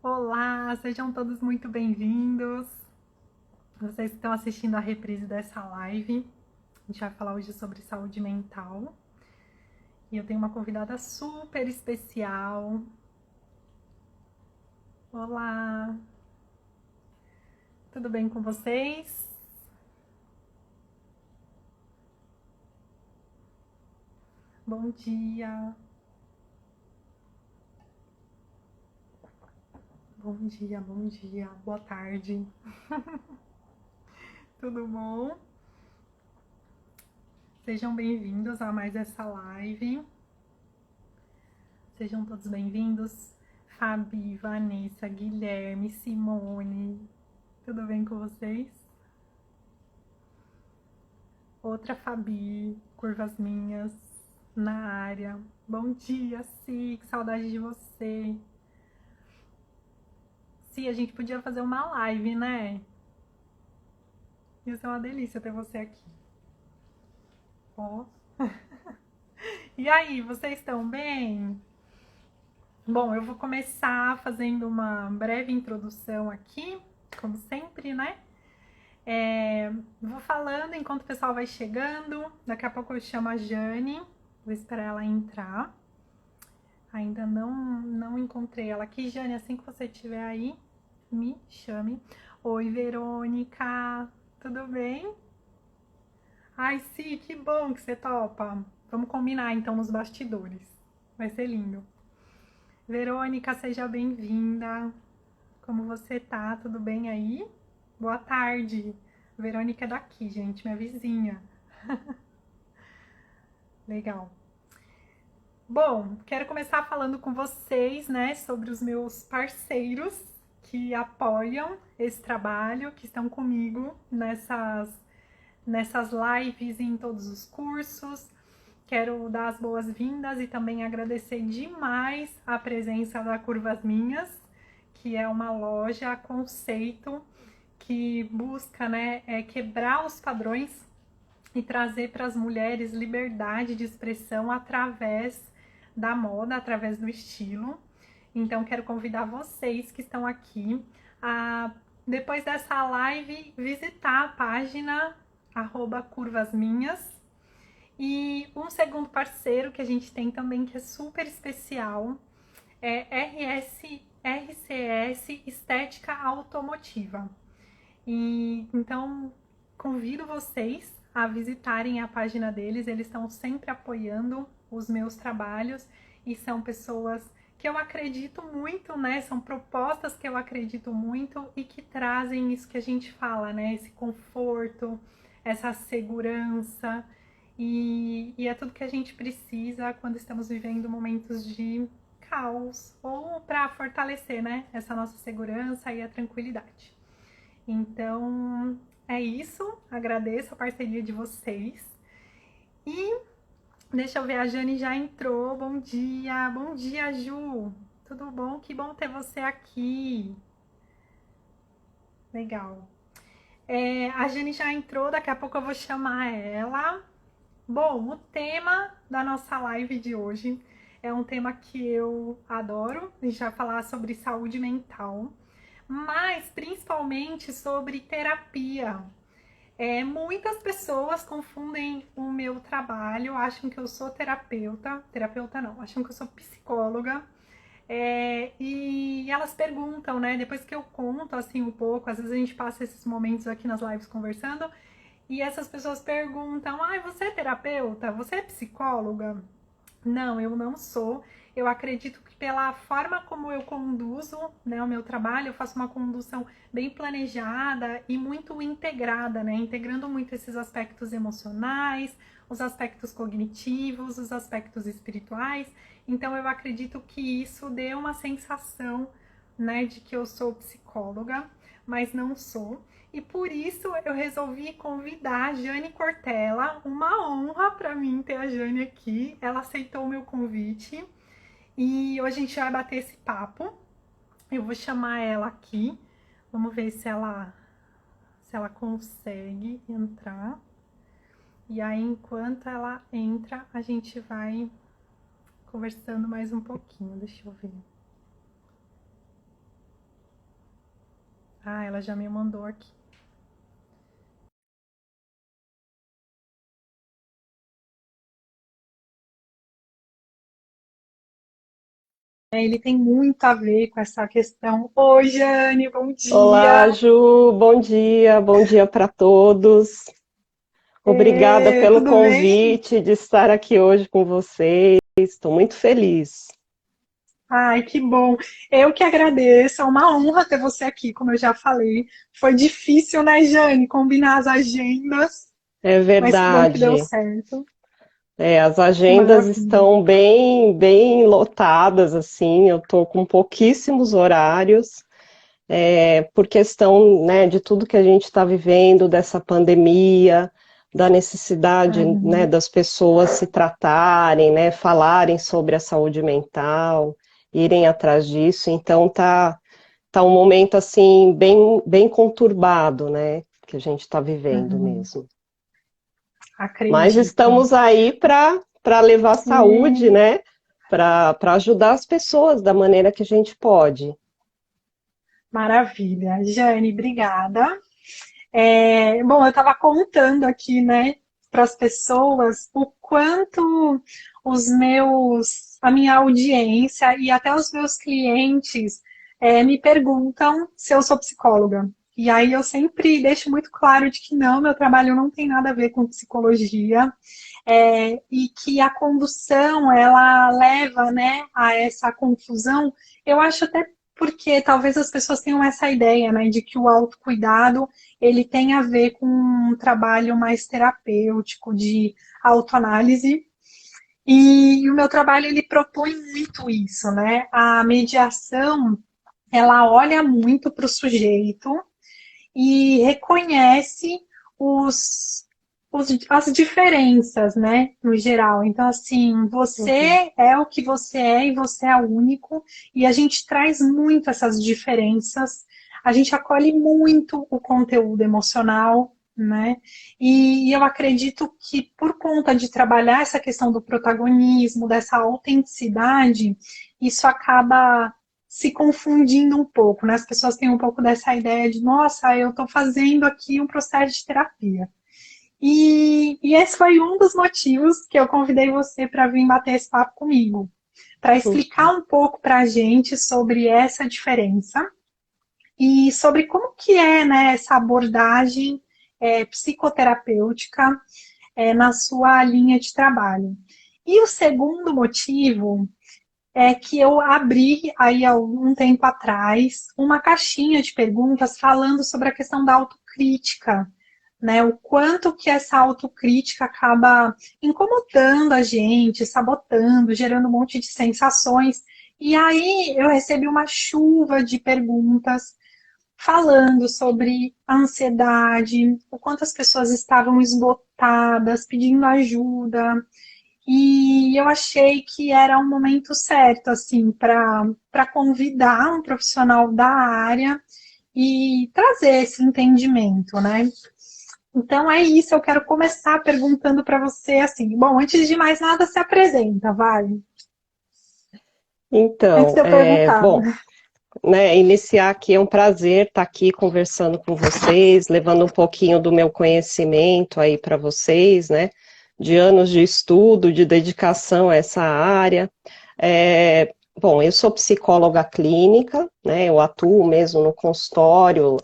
Olá, sejam todos muito bem-vindos. Vocês que estão assistindo a reprise dessa live. A gente vai falar hoje sobre saúde mental. E eu tenho uma convidada super especial. Olá, tudo bem com vocês? Bom dia. Bom dia, bom dia, boa tarde. Tudo bom? Sejam bem-vindos a mais essa live. Sejam todos bem-vindos. Fabi, Vanessa, Guilherme, Simone. Tudo bem com vocês? Outra Fabi, curvas minhas, na área. Bom dia, Si, que saudade de você. Si, a gente podia fazer uma live, né? Ia ser uma delícia ter você aqui. Ó. E aí, vocês estão bem? Bom, eu vou começar fazendo uma breve introdução aqui, como sempre, né? Vou falando enquanto o pessoal vai chegando. Daqui a pouco eu chamo a Jane. Vou esperar ela entrar. Ainda não encontrei ela aqui. Jane, assim que você estiver aí, me chame. Oi, Verônica. Tudo bem? Ai, sim, que bom que você topa. Vamos combinar então nos bastidores. Vai ser lindo. Verônica, seja bem-vinda. Como você tá? Tudo bem aí? Boa tarde. Verônica é daqui, gente, minha vizinha. Legal. Bom, quero começar falando com vocês, né, sobre os meus parceiros que apoiam esse trabalho, que estão comigo nessas lives e em todos os cursos. Quero dar as boas-vindas e também agradecer demais a presença da Curvas Minhas, que é uma loja conceito que busca, né, quebrar os padrões e trazer para as mulheres liberdade de expressão através da moda, através do estilo. Então, quero convidar vocês que estão aqui a, depois dessa live, visitar a página @curvasminhas. E um segundo parceiro que a gente tem também, que é super especial, é RCS Estética Automotiva. E então convido vocês a visitarem a página deles, eles estão sempre apoiando os meus trabalhos e são pessoas que eu acredito muito, né? São propostas que eu acredito muito e que trazem isso que a gente fala, né? Esse conforto, essa segurança e é tudo que a gente precisa quando estamos vivendo momentos de caos ou para fortalecer, né? Essa nossa segurança e a tranquilidade. Então, é isso. Agradeço a parceria de vocês. E deixa eu ver, a Jane já entrou. Bom dia. Bom dia, Ju. Tudo bom? Que bom ter você aqui. Legal. A Jane já entrou, daqui a pouco eu vou chamar ela. Bom, o tema da nossa live de hoje é um tema que eu adoro. A gente vai falar sobre saúde mental, mas principalmente sobre terapia. Muitas pessoas confundem o meu trabalho, acham que eu sou terapeuta não, acham que eu sou psicóloga. E elas perguntam, né? Depois que eu conto assim um pouco, às vezes a gente passa esses momentos aqui nas lives conversando, e essas pessoas perguntam: ai, você é terapeuta? Você é psicóloga? Não, eu não sou. Eu acredito que pela forma como eu conduzo, né, o meu trabalho, eu faço uma condução bem planejada e muito integrada, né, integrando muito esses aspectos emocionais, os aspectos cognitivos, os aspectos espirituais. Então eu acredito que isso dê uma sensação, né, de que eu sou psicóloga, mas não sou. E por isso eu resolvi convidar a Jane Cortella. Uma honra para mim ter a Jane aqui. Ela aceitou o meu convite e hoje a gente vai bater esse papo. Eu vou chamar ela aqui. Vamos ver se ela consegue entrar. E aí, enquanto ela entra, a gente vai conversando mais um pouquinho. Deixa eu ver. Ah, ela já me mandou aqui. Ele tem muito a ver com essa questão. Oi, Jane, bom Olá, dia. Ju, bom dia para todos. Obrigada pelo Tudo bem? convite de estar aqui hoje com vocês. Estou muito feliz. Ai, que bom. Eu que agradeço. É uma honra ter você aqui, como eu já falei. Foi difícil, né, Jane, combinar as agendas, É mas que bom que deu verdade. certo. As agendas Maravilha. estão bem lotadas, assim. Eu estou com pouquíssimos horários, por questão, né, de tudo que a gente está vivendo, dessa pandemia, da necessidade, né, Uhum, das pessoas se tratarem, né, falarem sobre a saúde mental, irem atrás disso. Então tá um momento assim bem conturbado, né, que a gente está vivendo uhum. mesmo. Mas Acredito. estamos aí para levar saúde, Sim, né, para ajudar as pessoas da maneira que a gente pode. maravilha. Jane, obrigada. Bom, eu estava contando aqui, né, para as pessoas o quanto a minha audiência e até os meus clientes me perguntam se eu sou psicóloga. E aí eu sempre deixo muito claro de que não, meu trabalho não tem nada a ver com psicologia, e que a condução ela leva, né, a essa confusão. Eu acho até porque talvez as pessoas tenham essa ideia, né, de que o autocuidado ele tem a ver com um trabalho mais terapêutico, de autoanálise. E o meu trabalho ele propõe muito isso, né? A mediação ela olha muito para o sujeito e reconhece os, as diferenças, né, no geral. Então, assim, Uhum. você é o que você é e você é único, e a gente traz muito essas diferenças, a gente acolhe muito o conteúdo emocional, né? E eu acredito que por conta de trabalhar essa questão do protagonismo, dessa autenticidade, isso acaba se confundindo um pouco, né? As pessoas têm um pouco dessa ideia de, nossa, eu estou fazendo aqui um processo de terapia. E esse foi um dos motivos que eu convidei você para vir bater esse papo comigo, para explicar Uhum. um pouco para a gente sobre essa diferença e sobre como que é, né, essa abordagem psicoterapêutica na sua linha de trabalho. E o segundo motivo que eu abri aí há um tempo atrás uma caixinha de perguntas falando sobre a questão da autocrítica, né? O quanto que essa autocrítica acaba incomodando a gente, sabotando, gerando um monte de sensações. E aí eu recebi uma chuva de perguntas falando sobre a ansiedade, o quanto as pessoas estavam esgotadas, pedindo ajuda, e eu achei que era um momento certo, assim, para convidar um profissional da área e trazer esse entendimento, né? Então é isso, eu quero começar perguntando para você assim. Bom, antes de mais nada, se apresenta, vai. Antes Então, de eu perguntar. bom, né, iniciar aqui é um prazer estar aqui conversando com vocês, levando um pouquinho do meu conhecimento aí para vocês, né, de anos de estudo, de dedicação a essa área. Bom, eu sou psicóloga clínica, né, eu atuo mesmo no consultório,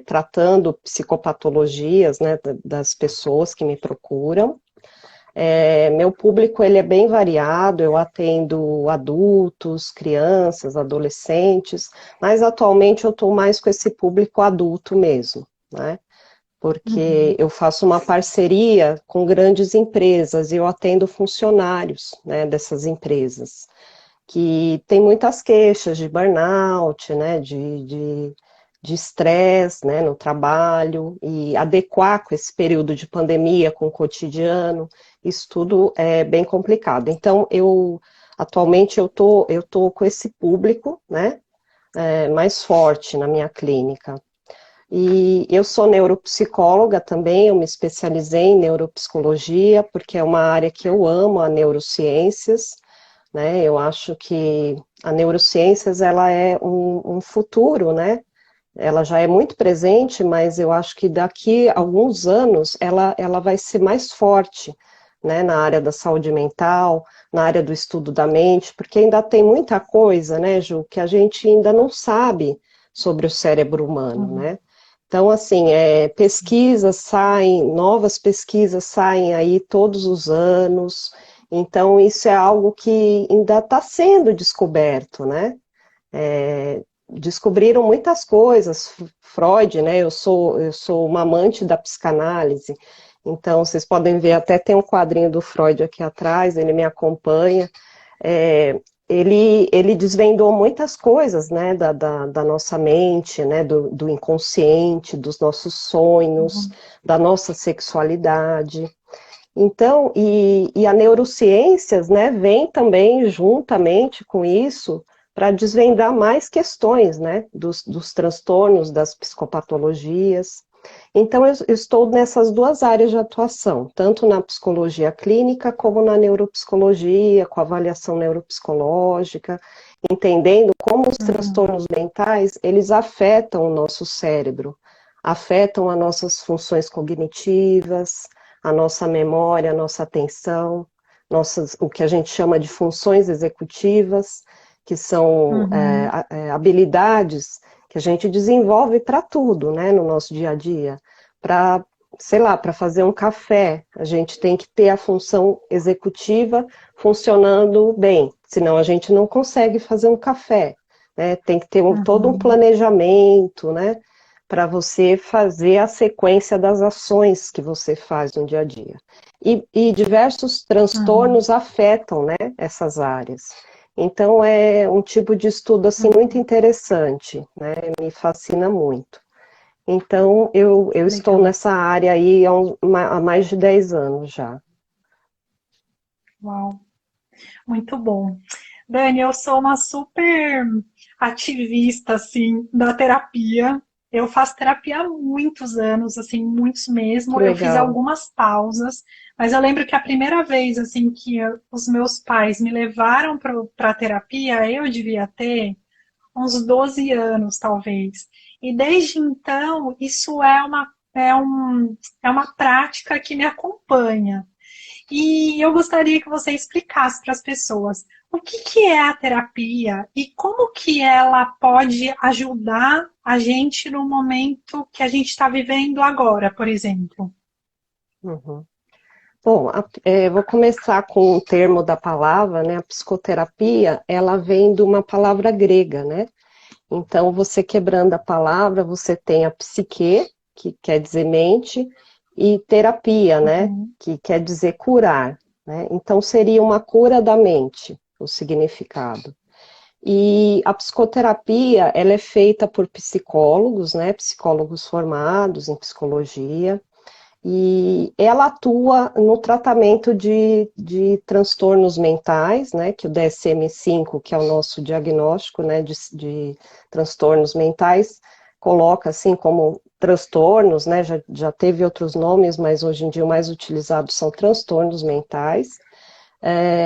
tratando psicopatologias, né, das pessoas que me procuram. Meu público ele é bem variado, eu atendo adultos, crianças, adolescentes, mas atualmente eu estou mais com esse público adulto mesmo, né? Porque Uhum, eu faço uma parceria com grandes empresas e eu atendo funcionários, né, dessas empresas, que tem muitas queixas de burnout, né, de estresse, né, no trabalho, e adequar com esse período de pandemia com o cotidiano, isso tudo é bem complicado. Então, atualmente eu tô com esse público, né, mais forte na minha clínica. E eu sou neuropsicóloga também, eu me especializei em neuropsicologia, porque é uma área que eu amo, a neurociências, né? Eu acho que a neurociências ela é um futuro, né? ela já é muito presente, mas eu acho que daqui a alguns anos ela vai ser mais forte, né, na área da saúde mental, na área do estudo da mente, porque ainda tem muita coisa, né, Ju, que a gente ainda não sabe sobre o cérebro humano, Uhum. né? Então, assim, novas pesquisas saem aí todos os anos, então isso é algo que ainda está sendo descoberto, né? Descobriram muitas coisas, Freud, né? Eu sou uma amante da psicanálise, então vocês podem ver, até tem um quadrinho do Freud aqui atrás, ele me acompanha. É, ele desvendou muitas coisas, né, da nossa mente, né, do inconsciente, dos nossos sonhos, Uhum. da nossa sexualidade. Então, e a neurociências, né, vem também juntamente com isso para desvendar mais questões, né, dos transtornos, das psicopatologias. Então, eu estou nessas duas áreas de atuação, tanto na psicologia clínica como na neuropsicologia, com avaliação neuropsicológica, entendendo como os Uhum. transtornos mentais, eles afetam o nosso cérebro, afetam as nossas funções cognitivas, a nossa memória, a nossa atenção, o que a gente chama de funções executivas, que são Uhum. habilidades que a gente desenvolve para tudo, né, no nosso dia a dia. Para, sei lá, para fazer um café, a gente tem que ter a função executiva funcionando bem, senão a gente não consegue fazer um café, né? Tem que ter todo um Uhum. planejamento, né, para você fazer a sequência das ações que você faz no dia a dia. E diversos Uhum. transtornos afetam, né, essas áreas. Então, é um tipo de estudo assim, muito Uhum. interessante, né, me fascina muito. Então, eu estou Legal. nessa área aí há mais de 10 anos já. Uau. Muito bom. Dani, eu sou uma super ativista, assim, da terapia. Eu faço terapia há muitos anos, assim, muitos Que mesmo. Eu fiz legal. algumas pausas, mas eu lembro que a primeira vez, assim, que os meus pais me levaram para a terapia, eu devia ter uns 12 anos, talvez. E desde então, isso é uma prática que me acompanha. E eu gostaria que você explicasse para as pessoas o que que é a terapia e como que ela pode ajudar a gente no momento que a gente está vivendo agora, por exemplo. Uhum. Bom, vou começar com o termo da palavra, né? A psicoterapia, ela vem de uma palavra grega, né? Então, você quebrando a palavra, você tem a psique, que quer dizer mente, e terapia, né? Uhum, Que quer dizer curar, né? Então, seria uma cura da mente, o significado. E a psicoterapia, ela é feita por psicólogos, né? Psicólogos formados em psicologia, e ela atua no tratamento de transtornos mentais, né, que o DSM-5, que é o nosso diagnóstico, né, de transtornos mentais, coloca assim como transtornos, né, já teve outros nomes, mas hoje em dia o mais utilizado são transtornos mentais.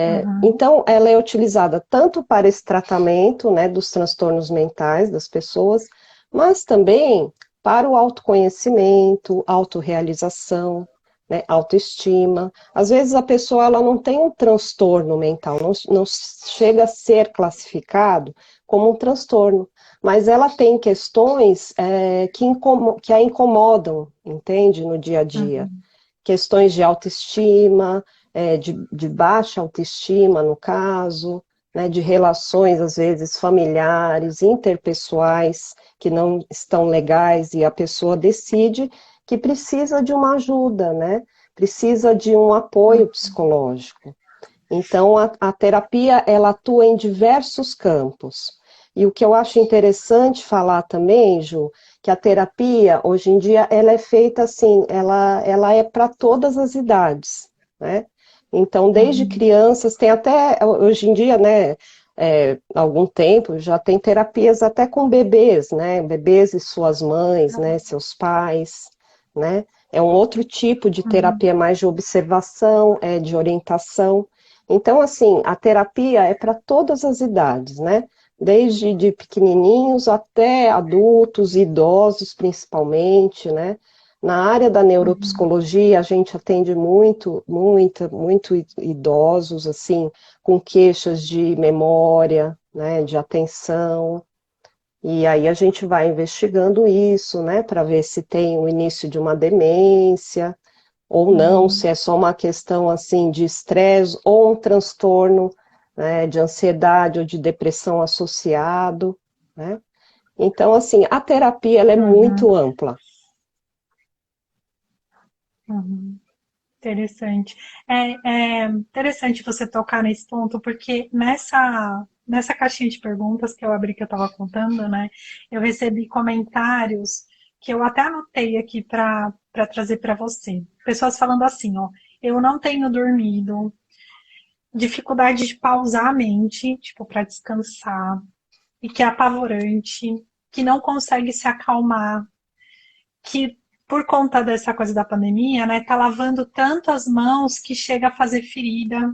uhum, Então, ela é utilizada tanto para esse tratamento, né, dos transtornos mentais das pessoas, mas também para o autoconhecimento, autorrealização, né, autoestima. Às vezes a pessoa ela não tem um transtorno mental, não chega a ser classificado como um transtorno, mas ela tem questões que a incomodam, entende, no dia a dia, uhum, questões de autoestima, de baixa autoestima, no caso, né, de relações, às vezes, familiares, interpessoais, que não estão legais, e a pessoa decide que precisa de uma ajuda, né? Precisa de um apoio psicológico. Então, a terapia, ela atua em diversos campos. E o que eu acho interessante falar também, Ju, que a terapia, hoje em dia, ela é feita assim, ela é para todas as idades, né? Então, desde uhum, crianças, tem até, hoje em dia, né, há algum tempo, já tem terapias até com bebês, né? Bebês e suas mães, né, seus pais, né? É um outro tipo de uhum, terapia mais de observação, de orientação. Então, assim, a terapia é para todas as idades, né? desde de pequenininhos até adultos, idosos principalmente, né? Na área da Uhum. neuropsicologia, a gente atende muito idosos, assim, com queixas de memória, né, de atenção, e aí a gente vai investigando isso, né, para ver se tem o início de uma demência, ou não, se Uhum. é só uma questão, assim, de estresse, ou um transtorno, né, de ansiedade ou de depressão associado, né. Então, assim, a terapia, ela é Uhum. muito ampla. Uhum. Interessante. É interessante você tocar nesse ponto, porque nessa caixinha de perguntas que eu abri, que eu estava contando, né, eu recebi comentários que eu até anotei aqui para trazer para você. Pessoas falando assim, ó, eu não tenho dormido, dificuldade de pausar a mente, tipo, para descansar, e que é apavorante, que não consegue se acalmar, que por conta dessa coisa da pandemia, né, tá lavando tanto as mãos que chega a fazer ferida.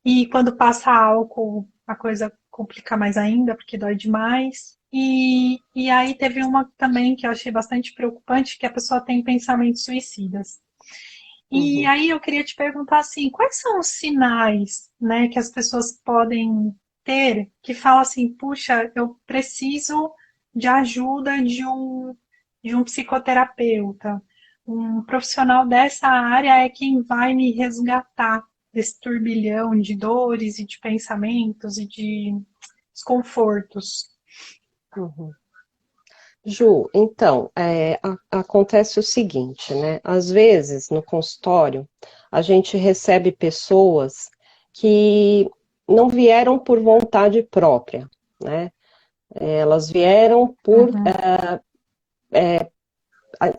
E quando passa álcool, a coisa complica mais ainda, porque dói demais. E aí teve uma também que eu achei bastante preocupante, que a pessoa tem pensamentos suicidas. E Uhum. aí eu queria te perguntar assim, quais são os sinais, né, que as pessoas podem ter que falam assim, puxa, eu preciso de ajuda de um psicoterapeuta. Um profissional dessa área é quem vai me resgatar desse turbilhão de dores e de pensamentos e de desconfortos. Uhum. Ju, então, acontece o seguinte, né? Às vezes, no consultório, a gente recebe pessoas que não vieram por vontade própria, né? Elas vieram Uhum,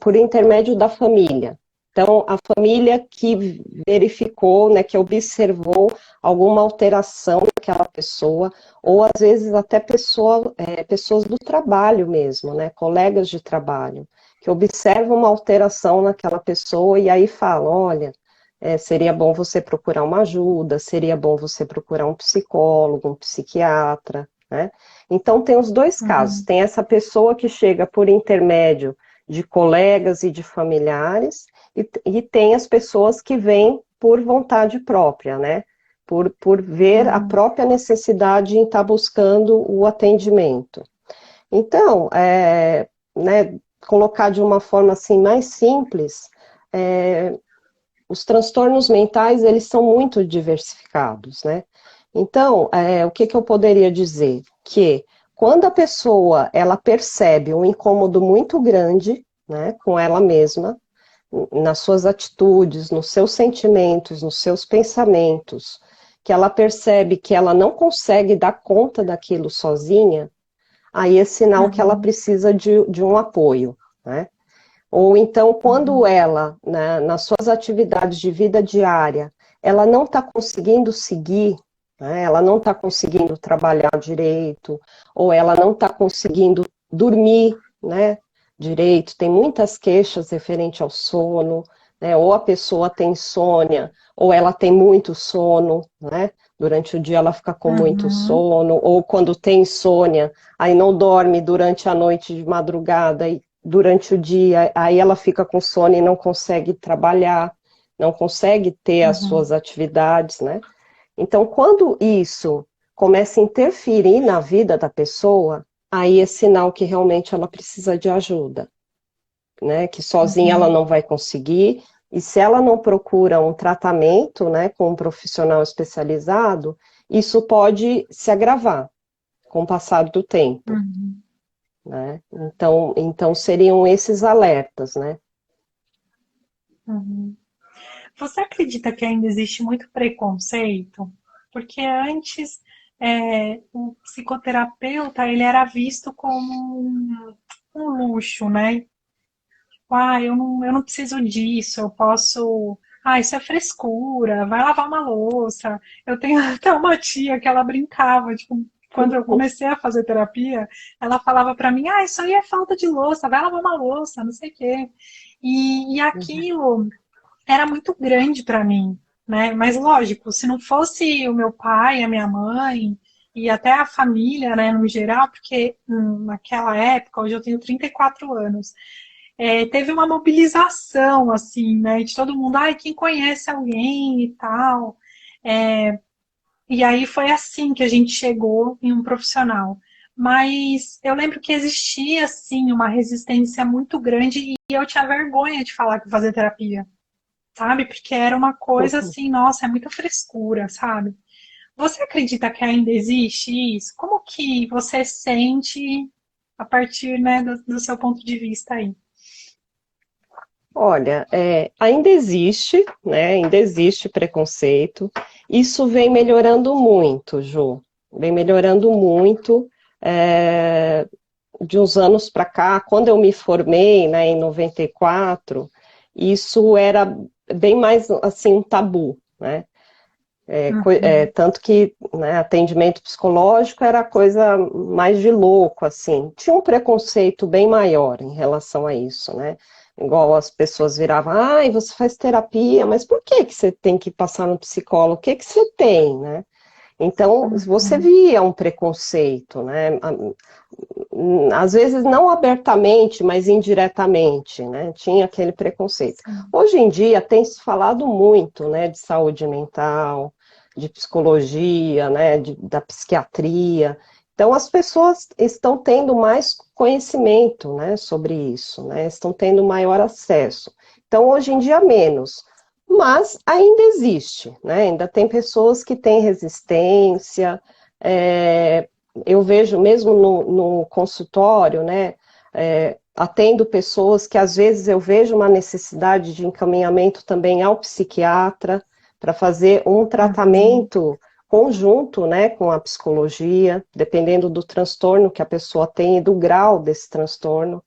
por intermédio da família. Então, a família que verificou, né, que observou alguma alteração naquela pessoa, ou às vezes até pessoas do trabalho mesmo, né, colegas de trabalho, que observam uma alteração naquela pessoa e aí falam, olha, seria bom você procurar uma ajuda, seria bom você procurar um psicólogo, um psiquiatra, né? Então tem os dois casos, uhum, tem essa pessoa que chega por intermédio de colegas e de familiares, e tem as pessoas que vêm por vontade própria, né? Por ver a uhum, própria necessidade em estar buscando o atendimento. Então, né, colocar de uma forma assim mais simples, é, os transtornos mentais, eles são muito diversificados, né? Então, o que eu poderia dizer? Que quando a pessoa, ela percebe um incômodo muito grande, né, com ela mesma, nas suas atitudes, nos seus sentimentos, nos seus pensamentos, que ela percebe que ela não consegue dar conta daquilo sozinha, aí é sinal que ela uhum, precisa de um apoio, né? Ou então, quando uhum, ela, né, nas suas atividades de vida diária, ela não está conseguindo seguir, né, ela não está conseguindo trabalhar direito, ou ela não está conseguindo dormir, né, direito, tem muitas queixas referente ao sono, né, ou a pessoa tem insônia, ou ela tem muito sono, né, durante o dia ela fica com muito uhum, sono, ou quando tem insônia, aí não dorme durante a noite de madrugada e durante o dia, aí ela fica com sono e não consegue trabalhar, não consegue ter as uhum, suas atividades, né? Então, quando isso começa a interferir na vida da pessoa, aí é sinal que realmente ela precisa de ajuda, né? Que sozinha ela uhum, não vai conseguir, e se ela não procura um tratamento, né, com um profissional especializado, isso pode se agravar com o passar do tempo, uhum, né? Então seriam esses alertas, né? uhum. Você acredita que ainda existe muito preconceito? Porque antes o psicoterapeuta ele era visto como um luxo, né? Ah, eu não preciso disso, eu posso. Ah, isso é frescura, vai lavar uma louça. Eu tenho até uma tia que ela brincava, tipo, quando eu comecei a fazer terapia, ela falava pra mim, ah, isso aí é falta de louça, vai lavar uma louça, não sei o quê. E Uhum. aquilo era muito grande para mim, né? Mas lógico, se não fosse o meu pai, a minha mãe e até a família, né, no geral, porque naquela época, hoje eu tenho 34 anos, teve uma mobilização, assim, né, de todo mundo, ai, quem conhece alguém e tal. É, e aí foi assim que a gente chegou em um profissional. Mas eu lembro que existia, assim, uma resistência muito grande e eu tinha vergonha de falar que eu fazia terapia, sabe? Porque era uma coisa assim, nossa, é muita frescura, sabe? Você acredita que ainda existe isso? Como que você sente a partir, né, do seu ponto de vista aí? Olha, ainda existe, né? Ainda existe preconceito. Isso vem melhorando muito, Ju. Vem melhorando muito. é, de uns anos para cá, quando eu me formei, né, em 94, isso era bem mais assim um tabu, né? Uhum, Tanto que, né, atendimento psicológico era coisa mais de louco, assim. Tinha um preconceito bem maior em relação a isso, né? Igual as pessoas viravam, ai, você faz terapia, mas por que que você tem que passar no psicólogo? O que que você tem, né? Então, você uhum, via um preconceito, né? Às vezes não abertamente, mas indiretamente, né? Tinha aquele preconceito. sim. Hoje em dia tem se falado muito, né, de saúde mental, de psicologia, né, da psiquiatria. Então as pessoas estão tendo mais conhecimento, né, sobre isso, né? Estão tendo maior acesso. Então hoje em dia menos, mas ainda existe, né? Ainda tem pessoas que têm resistência. é, eu vejo mesmo no consultório, né, atendo pessoas que às vezes eu vejo uma necessidade de encaminhamento também ao psiquiatra para fazer um Uhum. tratamento conjunto, né, com a psicologia, dependendo do transtorno que a pessoa tem e do grau desse transtorno.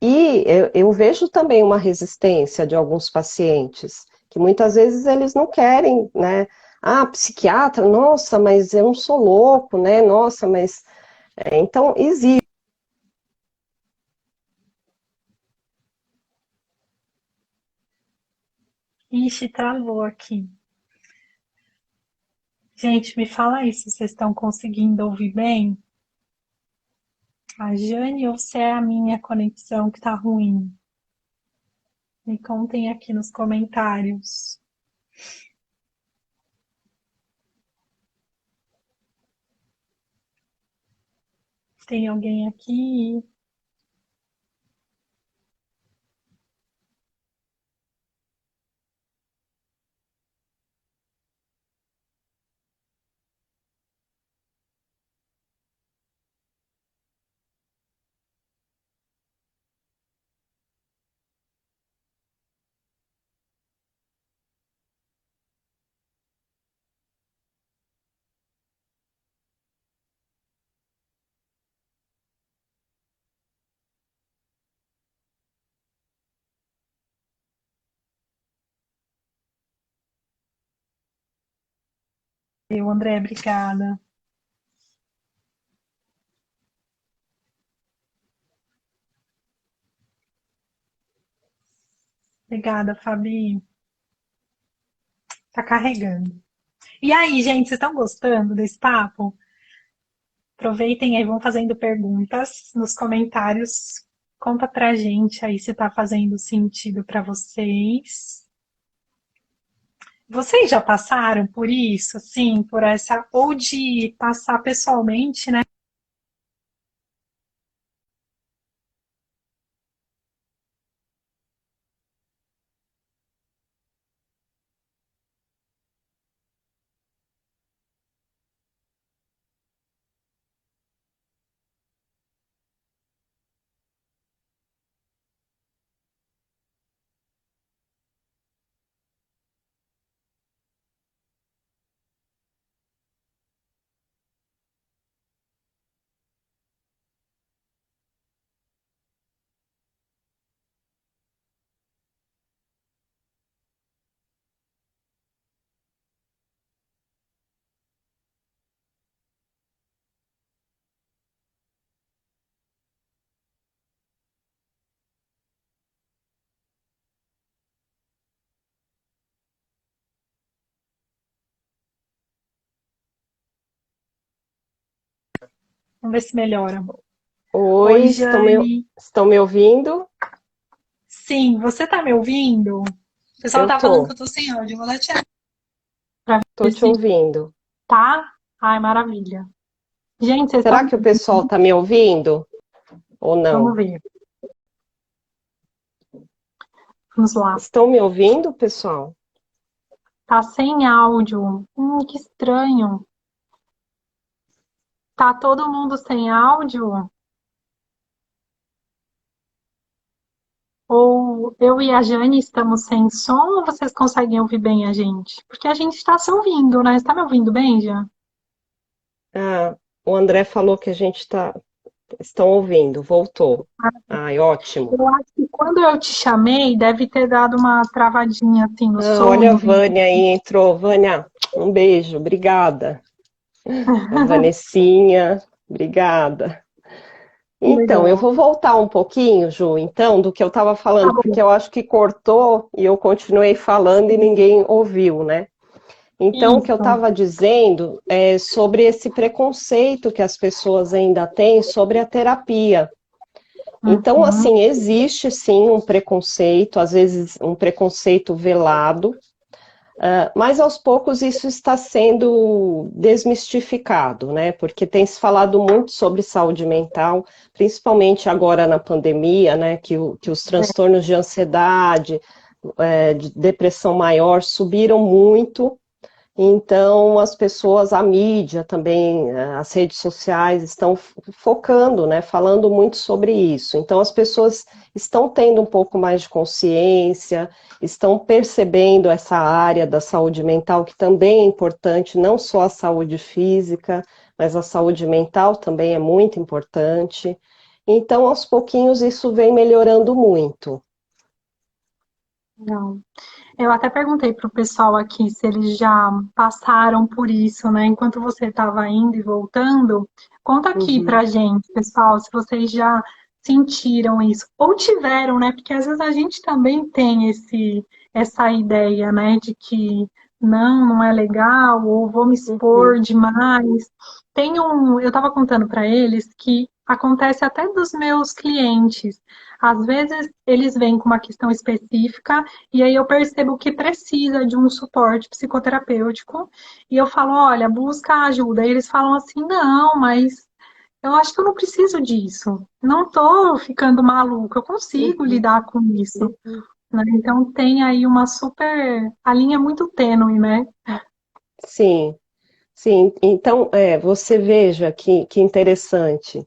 E eu vejo também uma resistência de alguns pacientes, que muitas vezes eles não querem, né? Ah, psiquiatra, nossa, mas eu não sou louco, né? Nossa, mas. Então, existe. Ixi, travou aqui. Gente, me fala aí se vocês estão conseguindo ouvir bem. A Jane ou se é a minha conexão que tá ruim? Me contem aqui nos comentários. Tem alguém aqui? Eu, André, obrigada. Obrigada, Fabi. Tá carregando. E aí, gente, vocês estão gostando desse papo? Aproveitem aí, vão fazendo perguntas nos comentários. Conta pra gente aí se tá fazendo sentido pra vocês. Vocês já passaram por isso, assim, por essa, ou de passar pessoalmente, né? Vamos ver se melhora. Oi, Oi, Jane. estão me ouvindo? Sim, você tá me ouvindo? O pessoal Eu tá falando que eu tô, tô sem áudio. Eu vou dar tchau pra tô ver te se ouvindo. tá. Ai, maravilha. Gente, vocês Será estão. que o pessoal tá me ouvindo ou Vamos não? ver. Vamos lá. Estão me ouvindo, pessoal? Tá sem áudio. Que estranho. Tá todo mundo sem áudio? Ou eu e a Jane estamos sem som ou vocês conseguem ouvir bem a gente? Porque a gente está se ouvindo, né? Você está me ouvindo bem, já? Ah, o André falou que estão ouvindo, voltou. Ai, ótimo. Eu acho que quando eu te chamei, deve ter dado uma travadinha assim no Ah, som, olha a no vídeo. Vânia aí, entrou. Vânia, um beijo, obrigada. A Vanessinha, obrigada. Então, eu Legal. vou voltar um pouquinho, Ju, então, do que eu estava Tá falando, bom. porque eu acho que cortou e eu continuei falando e ninguém ouviu, né? Então, o que eu Isso. estava dizendo é sobre esse preconceito que as pessoas ainda têm sobre a terapia. Então, Uhum. assim, existe sim um preconceito, às vezes um preconceito velado, mas aos poucos isso está sendo desmistificado, né? Porque tem se falado muito sobre saúde mental, principalmente agora na pandemia, né? Que os transtornos de ansiedade, de depressão maior subiram muito. Então, as pessoas, a mídia também, as redes sociais estão focando, né, falando muito sobre isso. Então, as pessoas estão tendo um pouco mais de consciência, estão percebendo essa área da saúde mental, que também é importante, não só a saúde física, mas a saúde mental também é muito importante. Então, aos pouquinhos, isso vem melhorando muito. Legal. Eu até perguntei para o pessoal aqui se eles já passaram por isso, né? Enquanto você estava indo e voltando, conta aqui Uhum, pra gente, pessoal, se vocês já sentiram isso ou tiveram, né? Porque às vezes a gente também tem essa ideia, né, de que não é legal ou vou me uhum, expor demais. Eu estava contando para eles que acontece até dos meus clientes. Às vezes eles vêm com uma questão específica e aí eu percebo que precisa de um suporte psicoterapêutico e eu falo, olha, busca ajuda. E eles falam assim, não, mas eu acho que eu não preciso disso. Não estou ficando maluca, eu consigo uhum. lidar com isso. Né? Então tem aí uma super. A linha é muito tênue, né? Sim. Sim, então, você veja que interessante.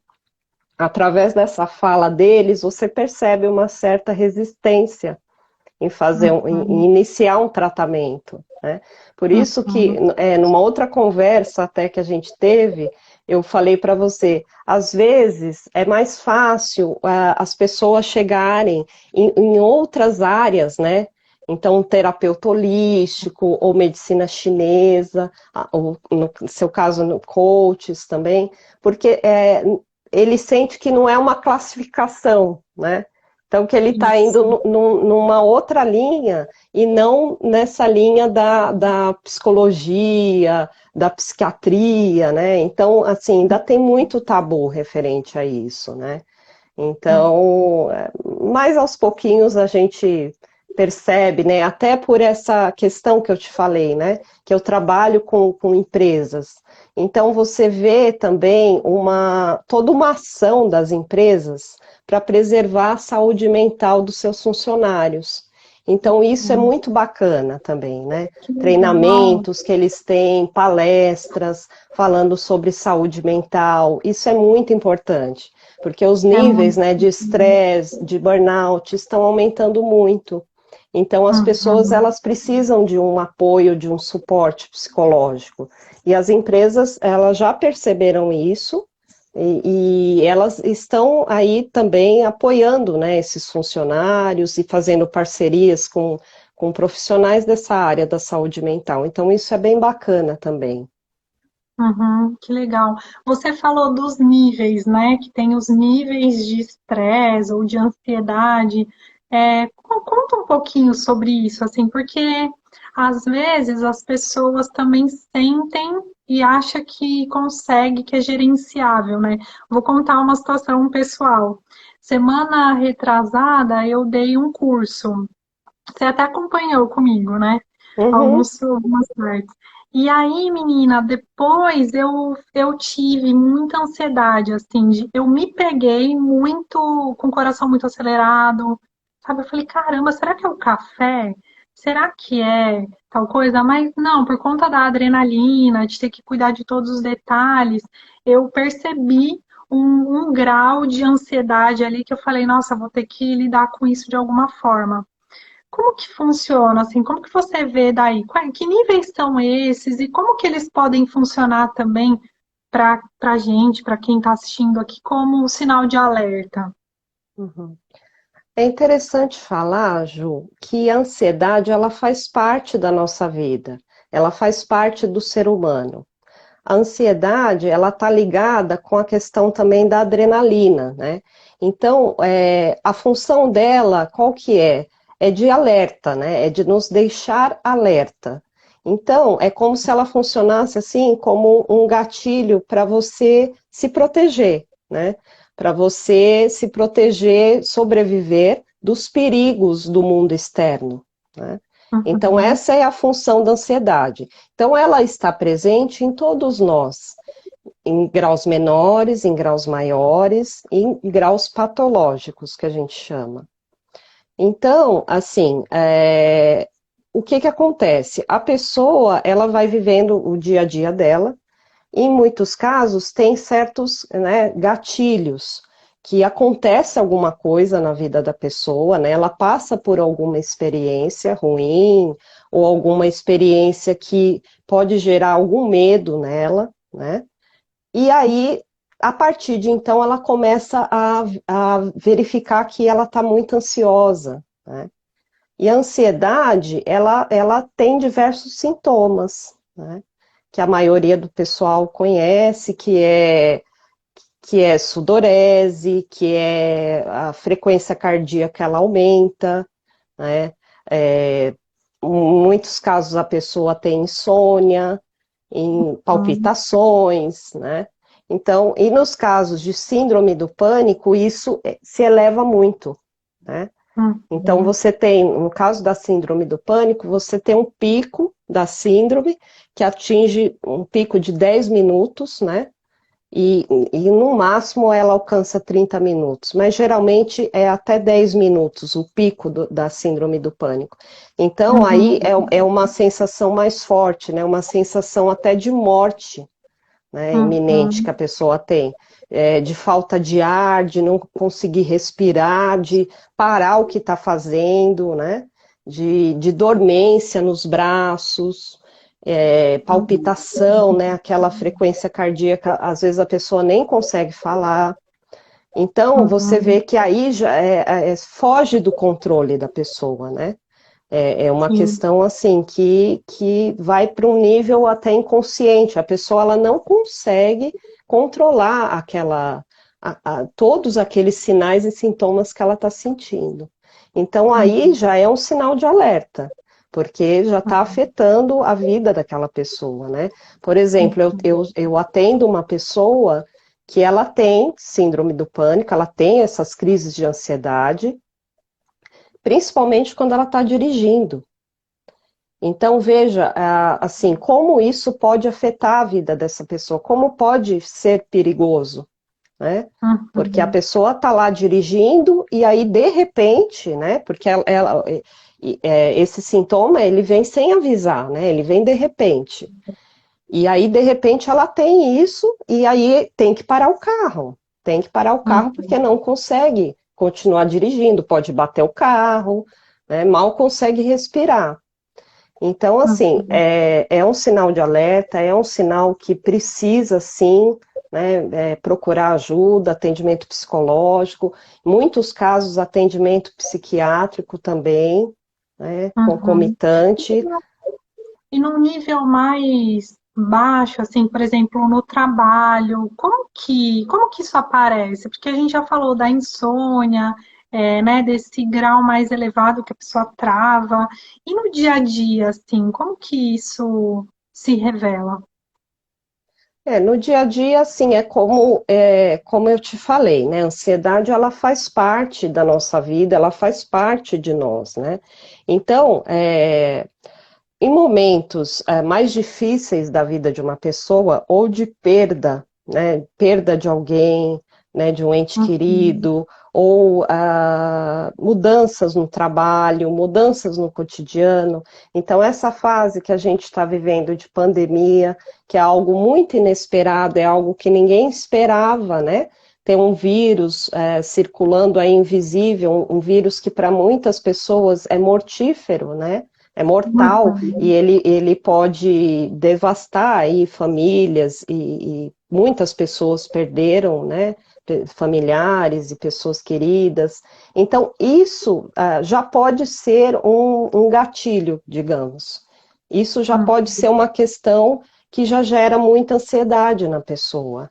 Através dessa fala deles, você percebe uma certa resistência em em Uhum, iniciar um tratamento, né? Por isso que, uhum, numa outra conversa até que a gente teve, eu falei para você, às vezes é mais fácil as pessoas chegarem em outras áreas, né? Então, um terapeuta holístico ou medicina chinesa, ou no seu caso, no coaches também, porque ele sente que não é uma classificação, né? Então, que ele está isso. indo numa outra linha e não nessa linha da psicologia, da psiquiatria, né? Então, assim, ainda tem muito tabu referente a isso, né? Então, mais aos pouquinhos a gente percebe, né? Até por essa questão que eu te falei, né? Que eu trabalho com empresas. Então, você vê também toda uma ação das empresas para preservar a saúde mental dos seus funcionários. Então, isso é Uhum. muito bacana também, né? Que legal. Treinamentos que eles têm, palestras falando sobre saúde mental, isso é muito importante porque os É níveis, muito. né, de estresse, de burnout estão aumentando muito. Então, as pessoas Uhum. elas precisam de um apoio, de um suporte psicológico. E as empresas elas já perceberam isso e elas estão aí também apoiando, né, esses funcionários e fazendo parcerias com profissionais dessa área da saúde mental. Então, isso é bem bacana também. Uhum, que legal. Você falou dos níveis, né? Que tem os níveis de estresse ou de ansiedade. Conta um pouquinho sobre isso, assim, porque às vezes as pessoas também sentem e acha que consegue, que é gerenciável, né? Vou contar uma situação pessoal. Semana retrasada, eu dei um curso. Você até acompanhou comigo, né? Uhum, Algumas partes. E aí, menina, depois eu tive muita ansiedade, assim, eu me peguei muito, com o coração muito acelerado, sabe? Eu falei, caramba, será que é o café? Será que é tal coisa? Mas não, por conta da adrenalina, de ter que cuidar de todos os detalhes, eu percebi um grau de ansiedade ali que eu falei, nossa, vou ter que lidar com isso de alguma forma. Como que funciona, assim, como que você vê daí? Que níveis são esses e como que eles podem funcionar também para a gente, para quem está assistindo aqui, como um sinal de alerta? uhum. É interessante falar, Ju, que a ansiedade ela faz parte da nossa vida, ela faz parte do ser humano. A ansiedade, ela está ligada com a questão também da adrenalina, né? Então, a função dela, qual que é? É de alerta, né? É de nos deixar alerta. Então, é como se ela funcionasse assim, como um gatilho para você se proteger, né? Para você se proteger, sobreviver dos perigos do mundo externo, né? Então, Uhum, essa é a função da ansiedade. Então, ela está presente em todos nós, em graus menores, em graus maiores, em graus patológicos, que a gente chama. Então, assim, o que que acontece? A pessoa, ela vai vivendo o dia a dia dela, em muitos casos, tem certos, né, gatilhos, que acontece alguma coisa na vida da pessoa, né? Ela passa por alguma experiência ruim, ou alguma experiência que pode gerar algum medo nela, né? E aí, a partir de então, ela começa a verificar que ela está muito ansiosa, né? E a ansiedade, ela tem diversos sintomas, né? Que a maioria do pessoal conhece, que é sudorese, que é a frequência cardíaca ela aumenta, né? É, em muitos casos a pessoa tem insônia, em uhum, palpitações, né? Então, e nos casos de síndrome do pânico, isso se eleva muito, né? Então, uhum, você tem, no caso da síndrome do pânico, você tem um pico da síndrome que atinge um pico de 10 minutos, né? E no máximo ela alcança 30 minutos, mas geralmente é até 10 minutos o pico da síndrome do pânico. Então, aí uhum, é uma sensação mais forte, né? Uma sensação até de morte, né, iminente que a uhum, pessoa tem, de falta de ar, de não conseguir respirar, de parar o que está fazendo, né, de dormência nos braços, palpitação, né, aquela frequência cardíaca, às vezes a pessoa nem consegue falar. Então, você uhum, vê que aí já foge do controle da pessoa, né? É uma sim, questão assim que vai para um nível até inconsciente. A pessoa ela não consegue controlar todos aqueles sinais e sintomas que ela está sentindo. Então aí uhum, já é um sinal de alerta, porque já está afetando a vida daquela pessoa, né? Por exemplo, eu atendo uma pessoa que ela tem síndrome do pânico, ela tem essas crises de ansiedade, principalmente quando ela está dirigindo. Então, veja, assim, como isso pode afetar a vida dessa pessoa, como pode ser perigoso, né? Porque a uhum, pessoa está lá dirigindo e aí, de repente, né? Porque esse sintoma, ele vem sem avisar, né? Ele vem de repente. E aí, de repente, ela tem isso e aí tem que parar o carro. Tem que parar o carro porque uhum, não consegue continuar dirigindo, pode bater o carro, né? Mal consegue respirar. Então, assim, uhum. é um sinal de alerta, é um sinal que precisa, sim, né, procurar ajuda, atendimento psicológico, em muitos casos, atendimento psiquiátrico também, né, Uhum. concomitante. E num nível mais baixo, assim, por exemplo, no trabalho, como que isso aparece? Porque a gente já falou da insônia, né, desse grau mais elevado que a pessoa trava. E no dia a dia, assim, como que isso se revela? No dia a dia, assim, como eu te falei, né? A ansiedade, ela faz parte da nossa vida, ela faz parte de nós, né? Então, em momentos mais difíceis da vida de uma pessoa, ou de perda, né, perda de alguém, né, de um ente Uhum, querido, ou mudanças no trabalho, mudanças no cotidiano. Então, essa fase que a gente está vivendo de pandemia, que é algo muito inesperado, é algo que ninguém esperava, né? Tem um vírus circulando aí invisível, um vírus que para muitas pessoas é mortífero, né? É mortal e uhum, ele pode devastar aí famílias e muitas pessoas perderam, né, familiares e pessoas queridas. Então, isso já pode ser um gatilho, digamos. Isso já pode uhum, ser uma questão que já gera muita ansiedade na pessoa,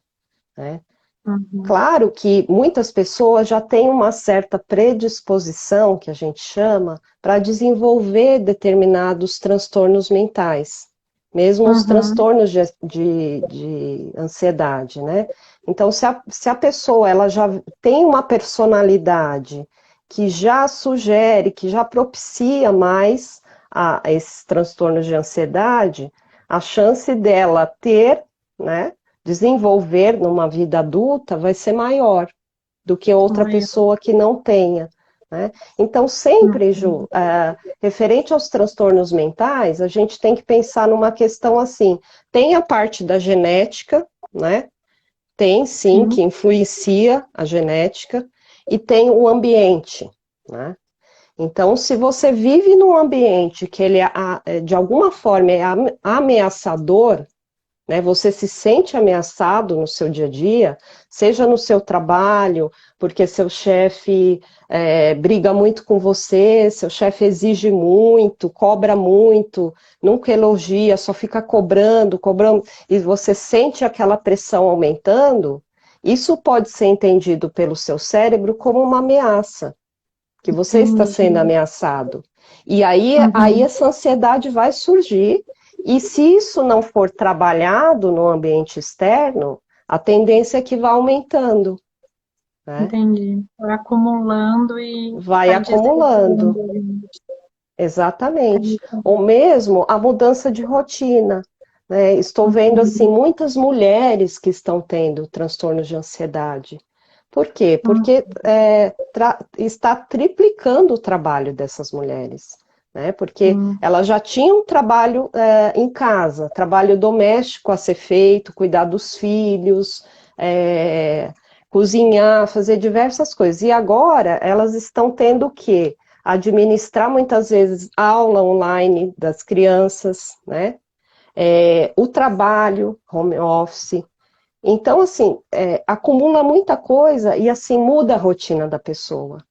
né? uhum. Claro que muitas pessoas já têm uma certa predisposição, que a gente chama, para desenvolver determinados transtornos mentais, mesmo os Uhum, transtornos de ansiedade, né? Então, se a pessoa ela já tem uma personalidade que já sugere, que já propicia mais a esses transtornos de ansiedade, a chance dela ter, né, desenvolver numa vida adulta vai ser maior do que outra maior. pessoa que não tenha, né? Então, sempre, Uhum, Ju, referente aos transtornos mentais, a gente tem que pensar numa questão assim: tem a parte da genética, né? Tem sim, que sim. influencia a genética, e tem o ambiente, né? Então, se você vive num ambiente que ele de alguma forma é ameaçador, né? Você se sente ameaçado no seu dia a dia, seja no seu trabalho, porque seu chefe briga muito com você, seu chefe exige muito, cobra muito, nunca elogia, só fica cobrando, cobrando, e você sente aquela pressão aumentando, isso pode ser entendido pelo seu cérebro como uma ameaça, que você está sendo Entendi. ameaçado. E aí Uhum. essa ansiedade vai surgir, e se isso não for trabalhado no ambiente externo, a tendência é que vá aumentando, né? Entendi. Vai acumulando e Vai vai acumulando, desenvolvendo ali. exatamente. Ou Uhum. mesmo a mudança de rotina, né? Estou vendo assim Uhum. muitas mulheres que estão tendo transtornos de ansiedade. Por quê? Uhum. Porque está triplicando o trabalho dessas mulheres, né? Porque Sim. elas já tinham um trabalho em casa, trabalho doméstico a ser feito, cuidar dos filhos, é, cozinhar, fazer diversas coisas. E agora elas estão tendo que administrar muitas vezes aula online das crianças, né? O trabalho, home office. Então, assim, acumula muita coisa e assim muda a rotina da pessoa.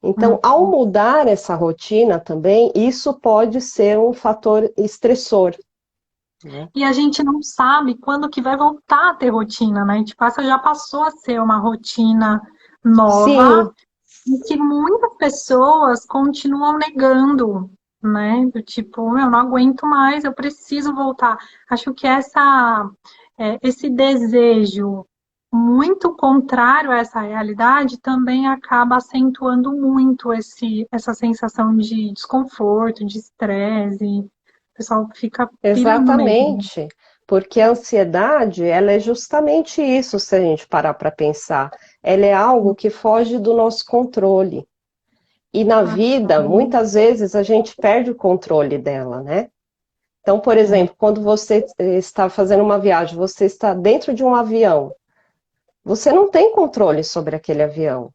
Então, ao Uhum. mudar essa rotina também, isso pode ser um fator estressor, né? E a gente não sabe quando que vai voltar a ter rotina, né? Tipo, essa já passou a ser uma rotina nova Sim, e que muitas pessoas continuam negando, né? Do tipo, eu não aguento mais, eu preciso voltar. Acho que esse desejo muito contrário a essa realidade também acaba acentuando muito essa sensação de desconforto, de estresse. O pessoal fica pirando mesmo. exatamente. Porque a ansiedade, ela é justamente isso, se a gente parar para pensar. Ela é algo que foge do nosso controle. E na vida, Uhum. muitas vezes, a gente perde o controle dela, né? Então, por É. exemplo, quando você está fazendo uma viagem, você está dentro de um avião, você não tem controle sobre aquele avião,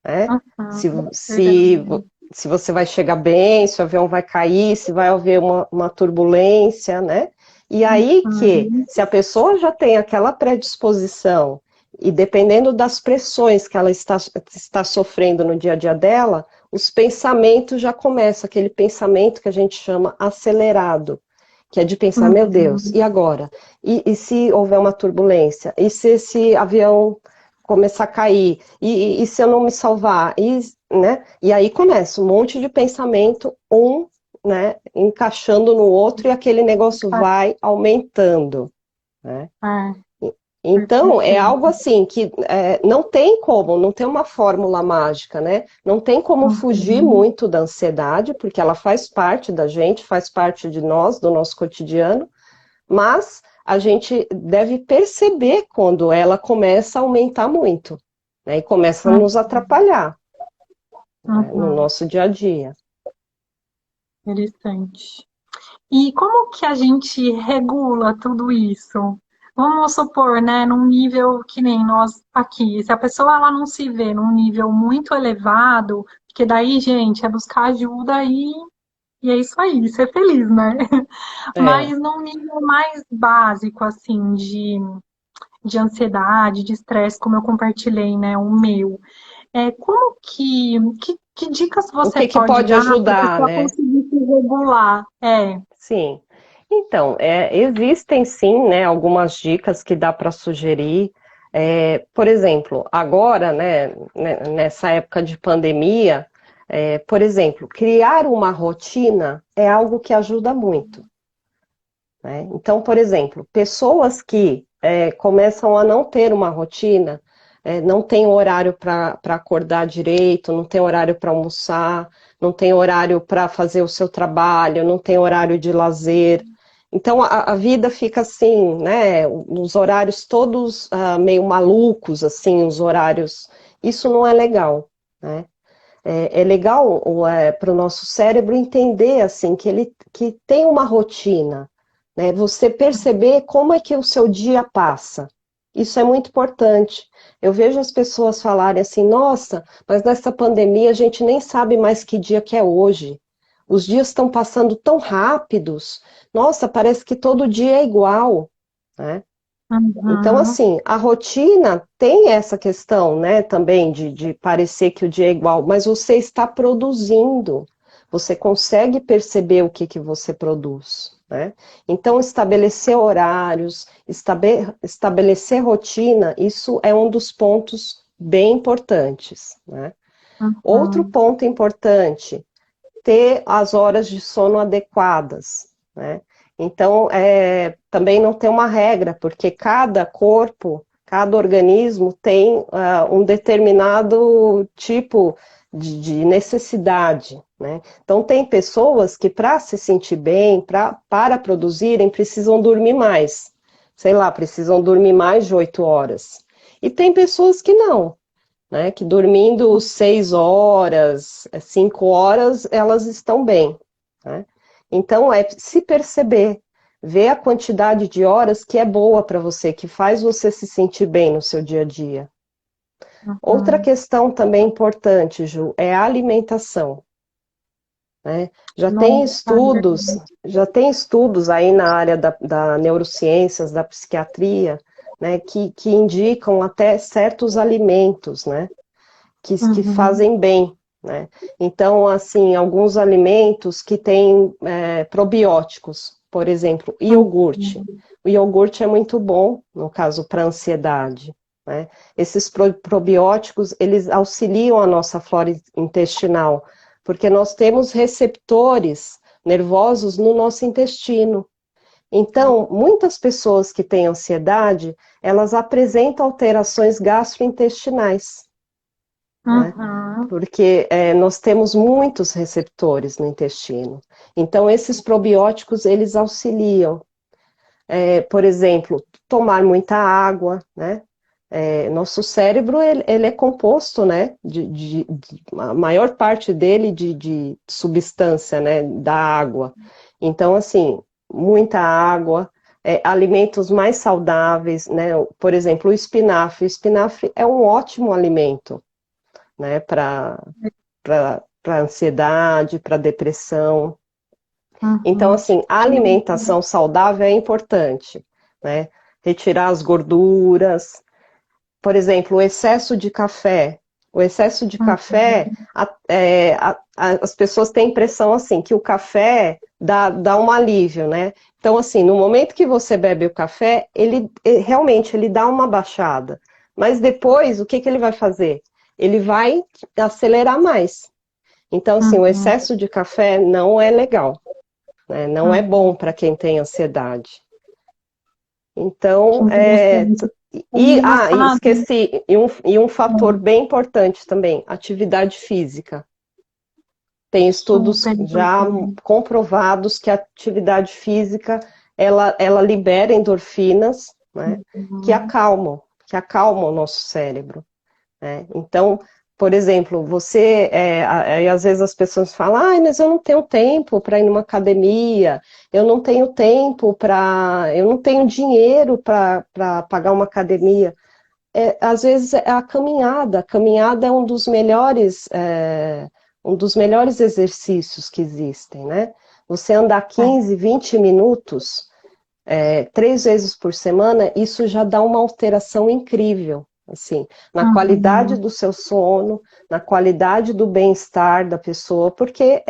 né? Se, Uhum. se, Verdade. se você vai chegar bem, se o avião vai cair, se vai haver uma turbulência, né? E aí que, Uhum. se a pessoa já tem aquela predisposição, e dependendo das pressões que ela está sofrendo no dia a dia dela, os pensamentos já começam, aquele pensamento que a gente chama acelerado, que é de pensar, meu Deus, Uhum. e agora? E se houver uma turbulência? E se esse avião começar a cair? E se eu não me salvar? Né? E aí começa um monte de pensamento, né, encaixando no outro, e aquele negócio vai aumentando. né? É, Então, é perfeito. algo assim que não tem como, não tem uma fórmula mágica, né? Não tem como fugir Uhum. muito da ansiedade, porque ela faz parte da gente, faz parte de nós, do nosso cotidiano, mas a gente deve perceber quando ela começa a aumentar muito, né? E começa a nos atrapalhar, né, no Uhum. nosso dia a dia. Interessante. E como que a gente regula tudo isso? Vamos supor, né, num nível que nem nós aqui, se a pessoa ela não se vê num nível muito elevado, porque daí, gente, é buscar ajuda e é isso aí, ser feliz, né? É. Mas num nível mais básico, assim, de ansiedade, de estresse, como eu compartilhei, né, o meu. Como que dicas O você que que pode pode dar para a ajudar, pessoa né? conseguir se regular? Sim. Então, existem sim, né, algumas dicas que dá para sugerir. Por exemplo, agora, nessa época de pandemia, por exemplo, criar uma rotina é algo que ajuda muito, né? Então, por exemplo, pessoas que começam a não ter uma rotina, não tem horário para acordar direito, não tem horário para almoçar, não tem horário para fazer o seu trabalho, não tem horário de lazer. Então, a vida fica assim, né? Os horários todos meio malucos, assim, os horários. Isso não é legal, né? É legal para o nosso cérebro entender assim que ele que tem uma rotina, né? Você perceber como é que o seu dia passa. Isso é muito importante. Eu vejo as pessoas falarem assim, nossa, mas nessa pandemia a gente nem sabe mais que dia que é hoje. Os dias estão passando tão rápidos. Nossa, parece que todo dia é igual, né? Então, Uhum, assim, a rotina tem essa questão, né, também de parecer que o dia é igual, mas você está produzindo, você consegue perceber o que que você produz, né? Então, estabelecer horários, estabelecer rotina, isso é um dos pontos bem importantes, né? Outro uhum. ponto importante, ter as horas de sono adequadas, né? Então, também não tem uma regra, porque cada corpo, cada organismo tem um determinado tipo de necessidade, né? Então, tem pessoas que, para se sentir bem, para produzirem, precisam dormir mais. Sei lá, precisam dormir mais de 8 horas. E tem pessoas que não, né? Que dormindo 6 horas, 5 horas, elas estão bem, né? Então, é se perceber, ver a quantidade de horas que é boa para você, que faz você se sentir bem no seu dia a dia. Outra Uhum. questão também importante, Ju, é a alimentação, né? Nossa, é verdade. Já tem estudos aí na área da neurociências, da psiquiatria, né, que indicam até certos alimentos, né? Que Uhum. fazem bem, né? Então, assim, alguns alimentos que têm probióticos, por exemplo, iogurte. Uhum. O iogurte é muito bom, no caso, para ansiedade, né? Esses probióticos, eles auxiliam a nossa flora intestinal, porque nós temos receptores nervosos no nosso intestino. Então, muitas pessoas que têm ansiedade, elas apresentam alterações gastrointestinais, né? Uhum. Porque nós temos muitos receptores no intestino. Então, esses probióticos, eles auxiliam. Por exemplo, tomar muita água, né? Nosso cérebro, ele é composto, né? A maior parte dele de substância, né? Da água. Então, assim, muita água, alimentos mais saudáveis, né? Por exemplo, o espinafre. O espinafre é um ótimo alimento, né, para ansiedade, para depressão. Então, Uhum. assim, a alimentação saudável é importante, né? Retirar as gorduras, por exemplo, o excesso de café. O excesso de café, Uhum. as pessoas têm a impressão assim que o café dá um alívio, né? Então, assim, no momento que você bebe o café, realmente ele dá uma baixada. Mas depois, o que que ele vai fazer? Ele vai acelerar mais. Então, assim, o Uhum. excesso de café não é legal, né? Não é bom Uhum. para quem tem ansiedade. Então, Que interessante. É e engraçado. esqueci, e um fator bem importante também, atividade física. Tem estudos Super já importante. comprovados que a atividade física, ela libera endorfinas, né, Uhum. que acalmam o nosso cérebro, né? Então, por exemplo, você, aí às vezes as pessoas falam, ah, mas eu não tenho tempo para ir numa academia, eu não tenho tempo eu não tenho dinheiro para pagar uma academia. Às vezes é a caminhada é um dos melhores exercícios que existem, né? Você andar É. 15, 20 minutos, 3 vezes por semana, isso já dá uma alteração incrível, assim, na qualidade Uhum. do seu sono, na qualidade do bem-estar da pessoa, porque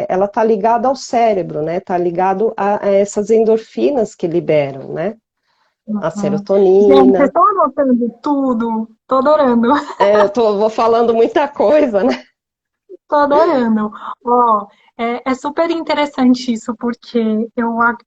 ela está ligada ao cérebro, né? Está ligado a essas endorfinas que liberam, né? A Uhum. Gente, vocês serotonina. estão anotando tudo? Tô adorando. Vou falando muita coisa, né? Tô adorando. Ó, é super interessante isso, porque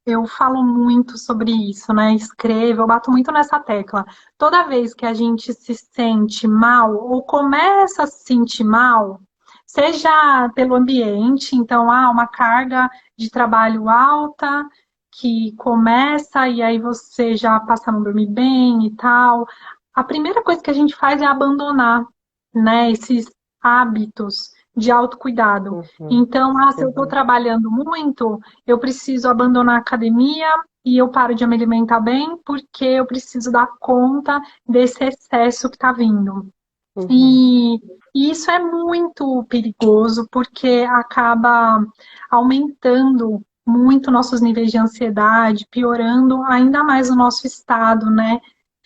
eu falo muito sobre isso, né? Escrevo, eu bato muito nessa tecla. Toda vez que a gente se sente mal, ou começa a se sentir mal, seja pelo ambiente, então, uma carga de trabalho alta, que começa e aí você já passa a não dormir bem e tal. A primeira coisa que a gente faz é abandonar, né, esses hábitos de autocuidado. Uhum, Então, se eu estou uhum, trabalhando muito, eu preciso abandonar a academia e eu paro de me alimentar bem porque eu preciso dar conta desse excesso que está vindo. uhum. E, e isso é muito perigoso porque acaba aumentando muito nossos níveis de ansiedade, piorando ainda mais o nosso estado, né?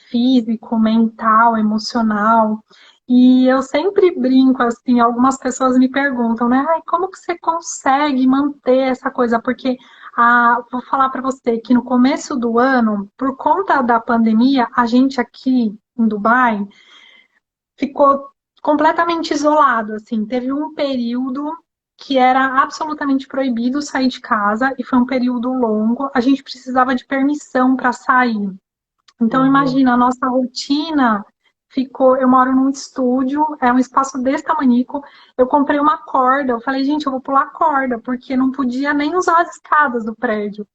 Físico, mental, emocional. E eu sempre brinco assim, algumas pessoas me perguntam, né? Ai, como que você consegue manter essa coisa? Porque vou falar para você que no começo do ano, por conta da pandemia, a gente aqui em Dubai ficou completamente isolado, assim. Teve um período que era absolutamente proibido sair de casa e foi um período longo. A gente precisava de permissão para sair. Então Uhum. imagina, a nossa rotina ficou, eu moro num estúdio, é um espaço desse tamanico. Eu comprei uma corda, eu falei, gente, eu vou pular corda, porque não podia nem usar as escadas do prédio.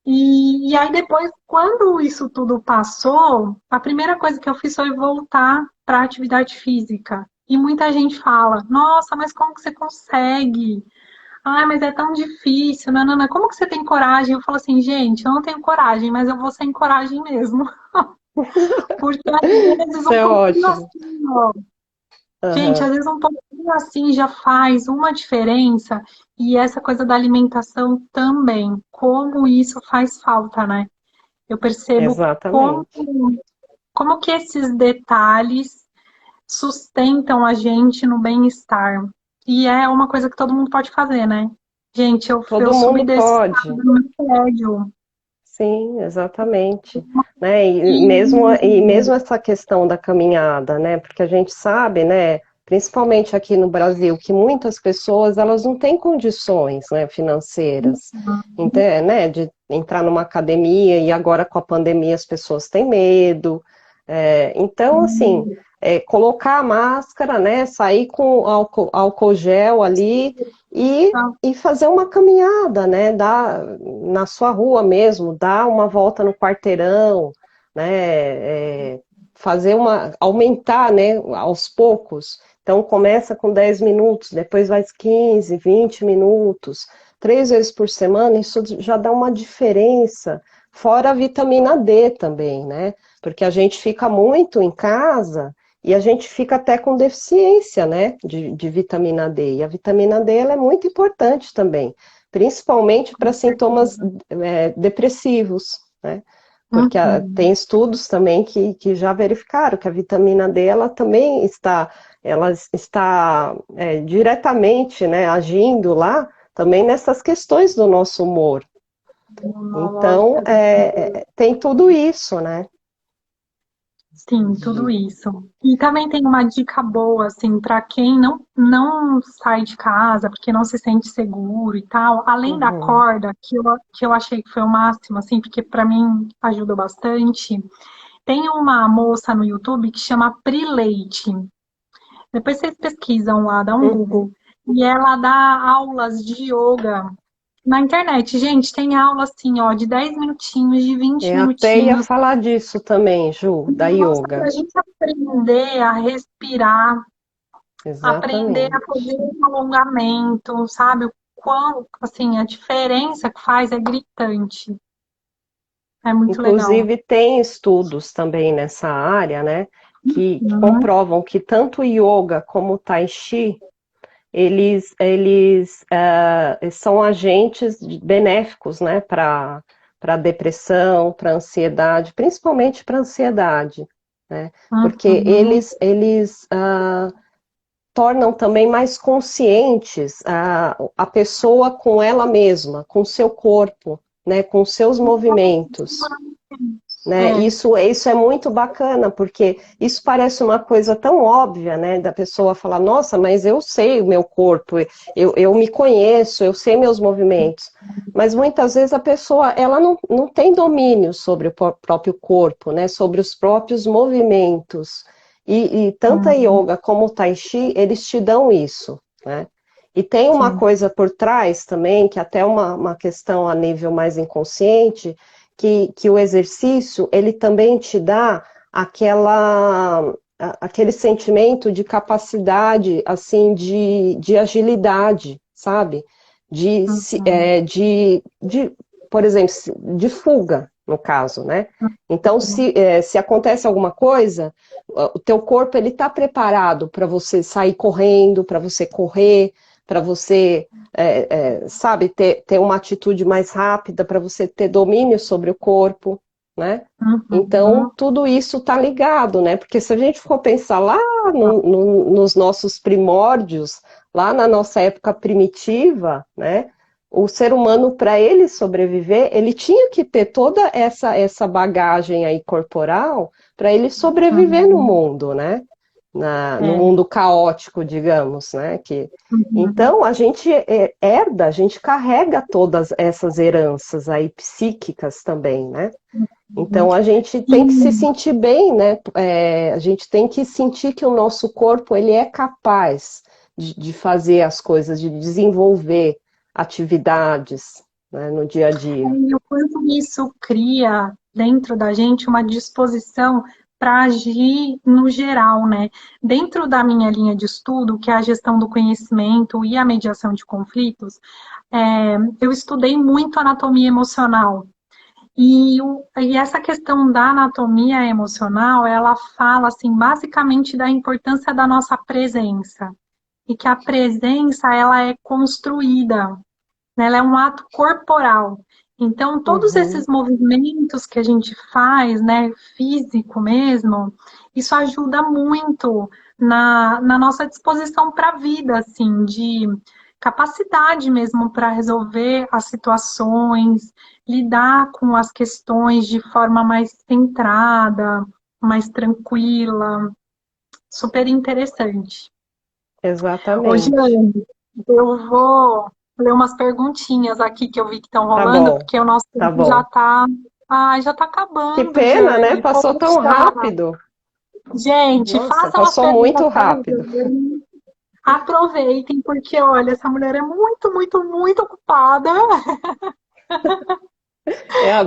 E aí depois, quando isso tudo passou, a primeira coisa que eu fiz foi voltar para a atividade física. E muita gente fala, nossa, mas como que você consegue? Ah, mas é tão difícil, não, não, não. Como que você tem coragem? Eu falo assim, gente, eu não tenho coragem, mas eu vou sem coragem mesmo. Porque às vezes Isso um é pouquinho ótimo. assim, ó, gente, às Aham. vezes um pouquinho assim já faz uma diferença. E essa coisa da alimentação também, como isso faz falta, né? Eu percebo Exatamente. como que esses detalhes sustentam a gente no bem-estar. E é uma coisa que todo mundo pode fazer, né? Gente, eu Todo subi mundo desse pode. no meu prédio. Sim, exatamente. Né? E E mesmo essa questão da caminhada, né? Porque a gente sabe, né? Principalmente aqui no Brasil, que muitas pessoas elas não têm condições, né, financeiras, então, né, de entrar numa academia e agora com a pandemia as pessoas têm medo. Então, assim, colocar a máscara, né? Sair com álcool gel ali e fazer uma caminhada, né? Na sua rua mesmo, dar uma volta no quarteirão, né? Aumentar, né? Aos poucos. Então começa com 10 minutos, depois vai 15, 20 minutos, 3 vezes por semana, isso já dá uma diferença. Fora a vitamina D também, né? Porque a gente fica muito em casa e a gente fica até com deficiência, né, de vitamina D. E a vitamina D ela é muito importante também, principalmente para sintomas depressivos, né? Porque uhum, tem estudos também que já verificaram que a vitamina D ela também está diretamente, né, agindo lá também nessas questões do nosso humor. uma Então, lógica de tem tudo isso, né? Sim, tudo isso. E também tem uma dica boa, assim, para quem não sai de casa, porque não se sente seguro e tal, além da Uhum, corda, que eu achei que foi o máximo, assim, porque para mim ajudou bastante, tem uma moça no YouTube que chama Pri Leite. Depois vocês pesquisam lá, dá um uhum. Google. E ela dá aulas de yoga na internet. Gente, tem aula assim, ó, de 10 minutinhos, de 20 Eu até ia minutinhos. falar disso também, Ju, da Nossa, para a yoga. gente aprender a respirar, aprender a Exatamente. fazer um alongamento, sabe? O quão, assim, a diferença que faz é gritante. É muito legal. Inclusive, tem estudos também nessa área, né, que Uhum, comprovam que tanto o yoga como o tai chi, eles são agentes benéficos, né, para depressão, para ansiedade, principalmente para ansiedade, né, porque uhum, eles tornam também mais conscientes a pessoa com ela mesma, com seu corpo, né, com seus movimentos. Né? é, Isso é muito bacana, porque isso parece uma coisa tão óbvia, né? Da pessoa falar, nossa, mas eu sei o meu corpo, eu me conheço, eu sei meus movimentos. Mas muitas vezes a pessoa ela não tem domínio sobre o próprio corpo, né? Sobre os próprios movimentos. E tanto a uhum, yoga como o tai chi, eles te dão isso, né? E tem uma sim, coisa por trás também, que até uma questão a nível mais inconsciente, que o exercício ele também te dá aquele sentimento de capacidade, assim, de agilidade, sabe? De, se- uhum, é, de, por exemplo, de fuga, no caso, né? Então, uhum, se acontece alguma coisa, o teu corpo ele está preparado para você sair correndo, para você correr, para você sabe, ter uma atitude mais rápida para você ter domínio sobre o corpo, né? Então, uhum. tudo isso está ligado, né? Porque se a gente for pensar lá nos nossos primórdios, lá na nossa época primitiva, né? O ser humano, para ele sobreviver, ele tinha que ter toda essa bagagem aí corporal para ele sobreviver no Uhum. mundo, né? No É. mundo caótico, digamos, né? Uhum. Então, a gente herda, a gente carrega todas essas heranças aí psíquicas também, né? Uhum. Então, a gente E, tem que se sentir bem, né? A gente tem que sentir que o nosso corpo, ele é capaz de fazer as coisas, de desenvolver atividades, né, no dia a dia. e o quanto isso cria dentro da gente uma disposição para agir no geral, né? Dentro da minha linha de estudo, que é a gestão do conhecimento e a mediação de conflitos, eu estudei muito anatomia emocional. E essa questão da anatomia emocional, ela fala, assim, basicamente da importância da nossa presença. E que a presença, ela é construída, né? Ela é um ato corporal. Então, todos esses Uhum, movimentos que a gente faz, né, físico mesmo, isso ajuda muito na nossa disposição para a vida, assim, de capacidade mesmo para resolver as situações, lidar com as questões de forma mais centrada, mais tranquila, super interessante. Hoje exatamente. eu vou ler umas perguntinhas aqui que eu vi que estão Tá rolando, bom, porque o nosso tá tempo já bom. tá. Ai, já tá Que acabando, pena, né? Jane. Passou tão Poxa. rápido. Gente, Nossa, façam as passou muito perguntas para a rápido. Jane. Aproveitem, porque olha, essa mulher é muito, muito, muito ocupada.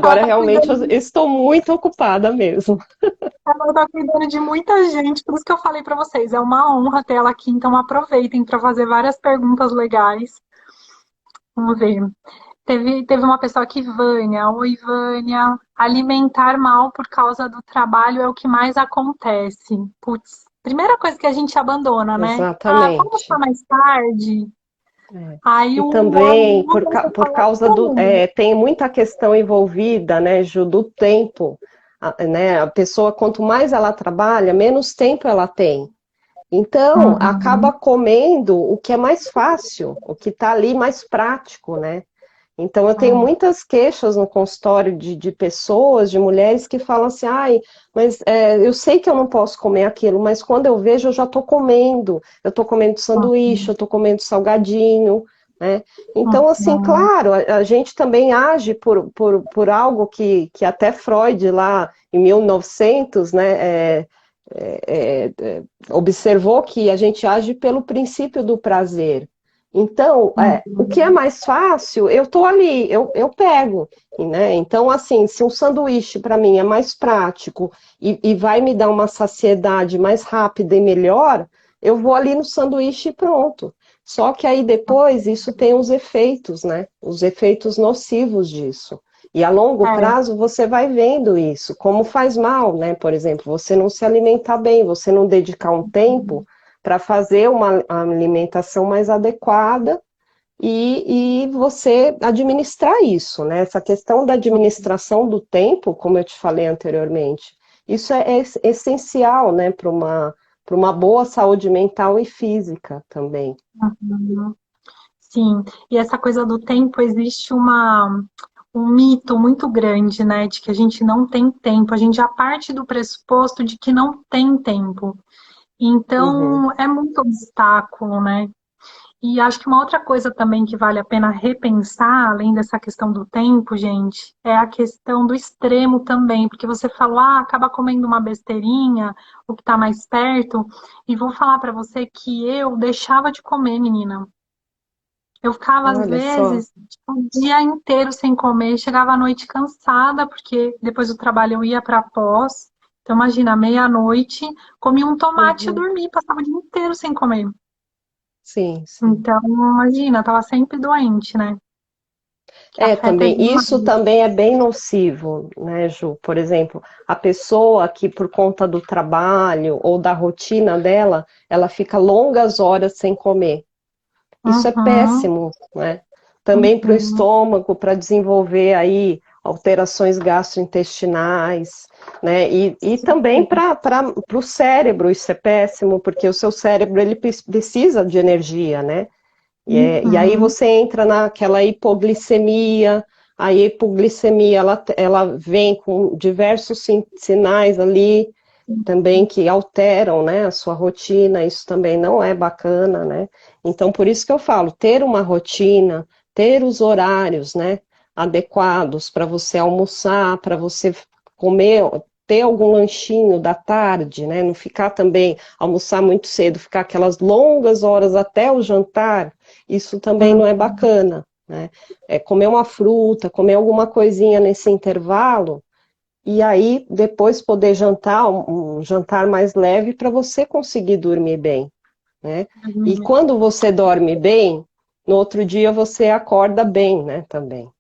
Ela Agora tá realmente eu cuidando, estou muito ocupada mesmo. ela tá cuidando de muita gente, por isso que eu falei para vocês, é uma honra ter ela aqui, então aproveitem para fazer várias perguntas legais. Vamos ver. Teve uma pessoa aqui, Vânia. Oi, Vânia. Alimentar mal por causa do trabalho é o que mais acontece. Putz, primeira coisa que a gente abandona, né? Ah, vamos Exatamente. para mais tarde. É. Aí E o também aluno tenta por falar causa do. como? Tem muita questão envolvida, né, Ju, do tempo. Né, a pessoa, quanto mais ela trabalha, menos tempo ela tem. Então, acaba Uhum, comendo o que é mais fácil, o que está ali mais prático, né? Então, eu tenho muitas queixas no consultório de pessoas, de mulheres que falam assim, ai, mas eu sei que eu não posso comer aquilo, mas quando eu vejo, eu já estou comendo. Eu estou comendo sanduíche, eu estou comendo salgadinho, né? Então, assim, claro, a gente também age por algo que até Freud, lá em 1900, né, observou que a gente age pelo princípio do prazer. Então, o que é mais fácil, eu estou ali, eu pego, né? Então, assim, se um sanduíche para mim é mais prático e vai me dar uma saciedade mais rápida e melhor, eu vou ali no sanduíche e pronto. Só que aí depois isso tem os efeitos, né? Os efeitos nocivos disso. E a longo prazo você vai vendo isso, como faz mal, né? Por exemplo, você não se alimentar bem, você não dedicar um tempo para fazer uma alimentação mais adequada e você administrar isso, né? Essa questão da administração do tempo, como eu te falei anteriormente, isso é essencial, né, para uma boa saúde mental e física também. Uhum. Sim, e essa coisa do tempo, existe um mito muito grande, né, de que a gente não tem tempo, a gente já parte do pressuposto de que não tem tempo. Uhum. Então, é muito obstáculo, né? E acho que uma outra coisa também que vale a pena repensar, além dessa questão do tempo, gente, é a questão do extremo também, porque você falou, acaba comendo uma besteirinha, o que tá mais perto, e vou falar pra você que eu deixava de comer, menina. Eu ficava, às Olha só. vezes, tipo, o dia inteiro sem comer, chegava à noite cansada, porque depois do trabalho eu ia para pós. Então, imagina, meia-noite, comia um tomate e Uhum. dormia, passava o dia inteiro sem comer. Sim, sim. Então, imagina, tava sempre doente, né? Que afeta Também, isso demais. também é bem nocivo, né, Ju? Por exemplo, a pessoa que por conta do trabalho ou da rotina dela, ela fica longas horas sem comer. Isso é Uhum, péssimo, né? Também para o uhum, estômago, para desenvolver aí alterações gastrointestinais, né? E também para o cérebro, isso é péssimo, porque o seu cérebro ele precisa de energia, né? E aí uhum, você entra naquela hipoglicemia, a hipoglicemia ela vem com diversos sinais ali também que alteram, né, a sua rotina, isso também não é bacana, né? Então, por isso que eu falo, ter uma rotina, ter os horários, né, adequados para você almoçar, para você comer, ter algum lanchinho da tarde, né, não ficar também, almoçar muito cedo, ficar aquelas longas horas até o jantar, isso também não é uhum. bacana, né? É comer uma fruta, comer alguma coisinha nesse intervalo, e aí depois poder jantar, um jantar mais leve para você conseguir dormir bem, né? E quando você dorme bem, no outro dia você acorda bem, né, também.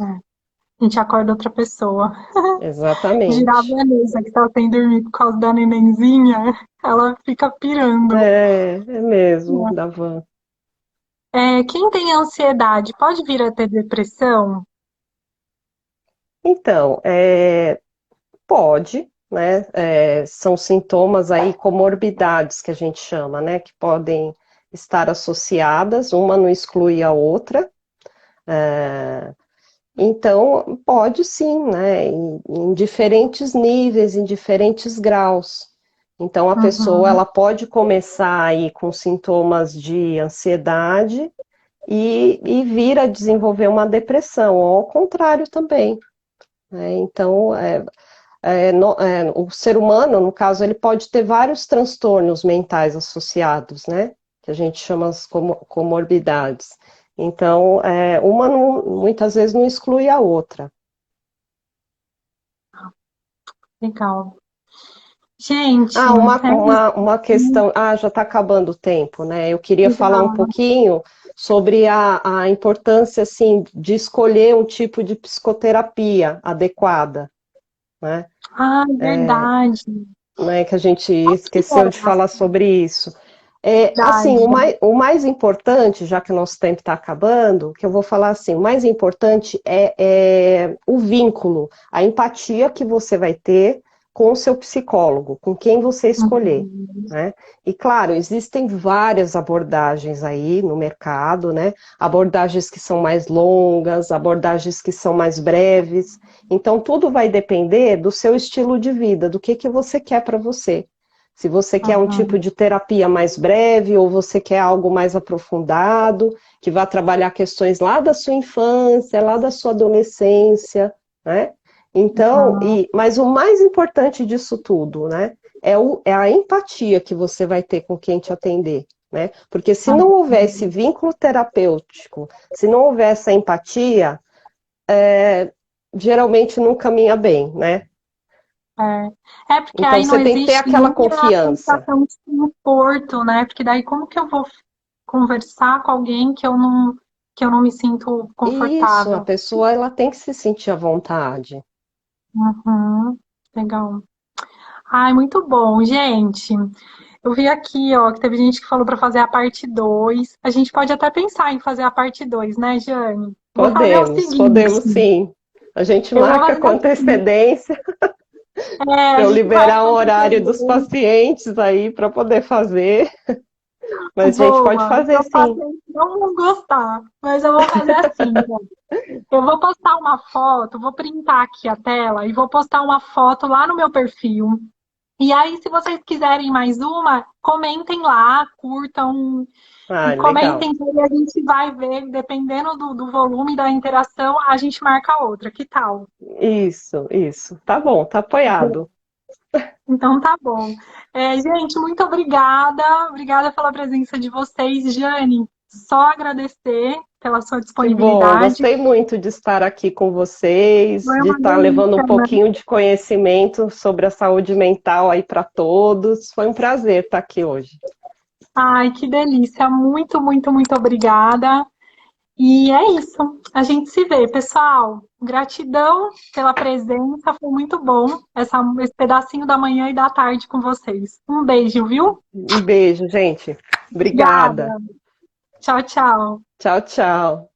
É, a gente acorda outra pessoa. Girar a Exatamente. Vanessa, que tá sem dormir por causa da nenenzinha, ela fica pirando. É mesmo, Davan. Quem tem ansiedade pode vir a ter depressão? Então, pode, né? São sintomas aí, comorbidades que a gente chama, né? Que podem estar associadas, uma não exclui a outra. É, Então, pode sim, né? Em diferentes níveis, em diferentes graus. Então, a pessoa Uhum. ela pode começar aí com sintomas de ansiedade e vir a desenvolver uma depressão, ou ao contrário também, né? Então, o ser humano, no caso, ele pode ter vários transtornos mentais associados, né? Que a gente chama as comorbidades. Então, uma muitas vezes não exclui a outra. Legal. Gente, Ah, é isso. uma questão. Ah, já está acabando o tempo, né? Eu queria falar um Legal. pouquinho sobre a importância, assim, de escolher um tipo de psicoterapia adequada, né? Ah, é verdade. Né, que a gente Qual que esqueceu de é a falar sobre isso. Assim, verdade? o mais importante, já que o nosso tempo está acabando, que eu vou falar assim, o mais importante é o vínculo, a empatia que você vai ter com o seu psicólogo, com quem você escolher, Uhum. né? E claro, existem várias abordagens aí no mercado, né? Abordagens que são mais longas, abordagens que são mais breves. Então, tudo vai depender do seu estilo de vida, do que você quer para você. Se você quer um tipo Uhum. de terapia mais breve ou você quer algo mais aprofundado, que vai trabalhar questões lá da sua infância, lá da sua adolescência, né? Então, Uhum. mas o mais importante disso tudo, né, é a empatia que você vai ter com quem te atender, né? Porque se não houver esse Uhum. vínculo terapêutico, se não houver essa empatia, geralmente não caminha bem, né? É porque Então aí não você tem que ter existe aquela nem a confiança. sensação de conforto, né? Porque daí como que eu vou conversar com alguém que eu não me sinto E isso, a confortável? pessoa ela tem que se sentir à vontade. Uhum. Legal. Ai, muito bom, gente. Eu vi aqui, ó, que teve gente que falou para fazer a parte 2. A gente pode até pensar em fazer a parte 2, né, Jane? Vou fazer o seguinte, Podemos sim. A gente eu vou marca fazer com assim, antecedência a para eu gente marca liberar com um horário dos antecedência. pacientes aí para poder fazer. Mas a gente pode Boa. fazer Então, sim. pacientes não vão gostar, mas eu vou fazer assim, ó. Eu vou postar uma foto, vou printar aqui a tela e vou postar uma foto lá no meu perfil. E aí, se vocês quiserem mais uma, comentem lá, curtam Ah, e legal. comentem que aí a gente vai ver, dependendo do volume da interação, a gente marca outra. Que tal? Isso. Tá bom, tá apoiado. Então tá bom. Gente, muito obrigada. Obrigada pela presença de vocês. Jane, só agradecer pela sua Que bom, disponibilidade. gostei muito de estar aqui com vocês, Foi de uma estar levando um delícia, né? pouquinho de conhecimento sobre a saúde mental aí para todos. Foi um prazer estar aqui hoje. Ai, que delícia. Muito, muito, muito obrigada. E é isso. A gente se vê, pessoal. Gratidão pela presença. Foi muito bom esse pedacinho da manhã e da tarde com vocês. Um beijo, viu? Um beijo, gente. Obrigada. Obrigada. Tchau, tchau. Tchau, tchau.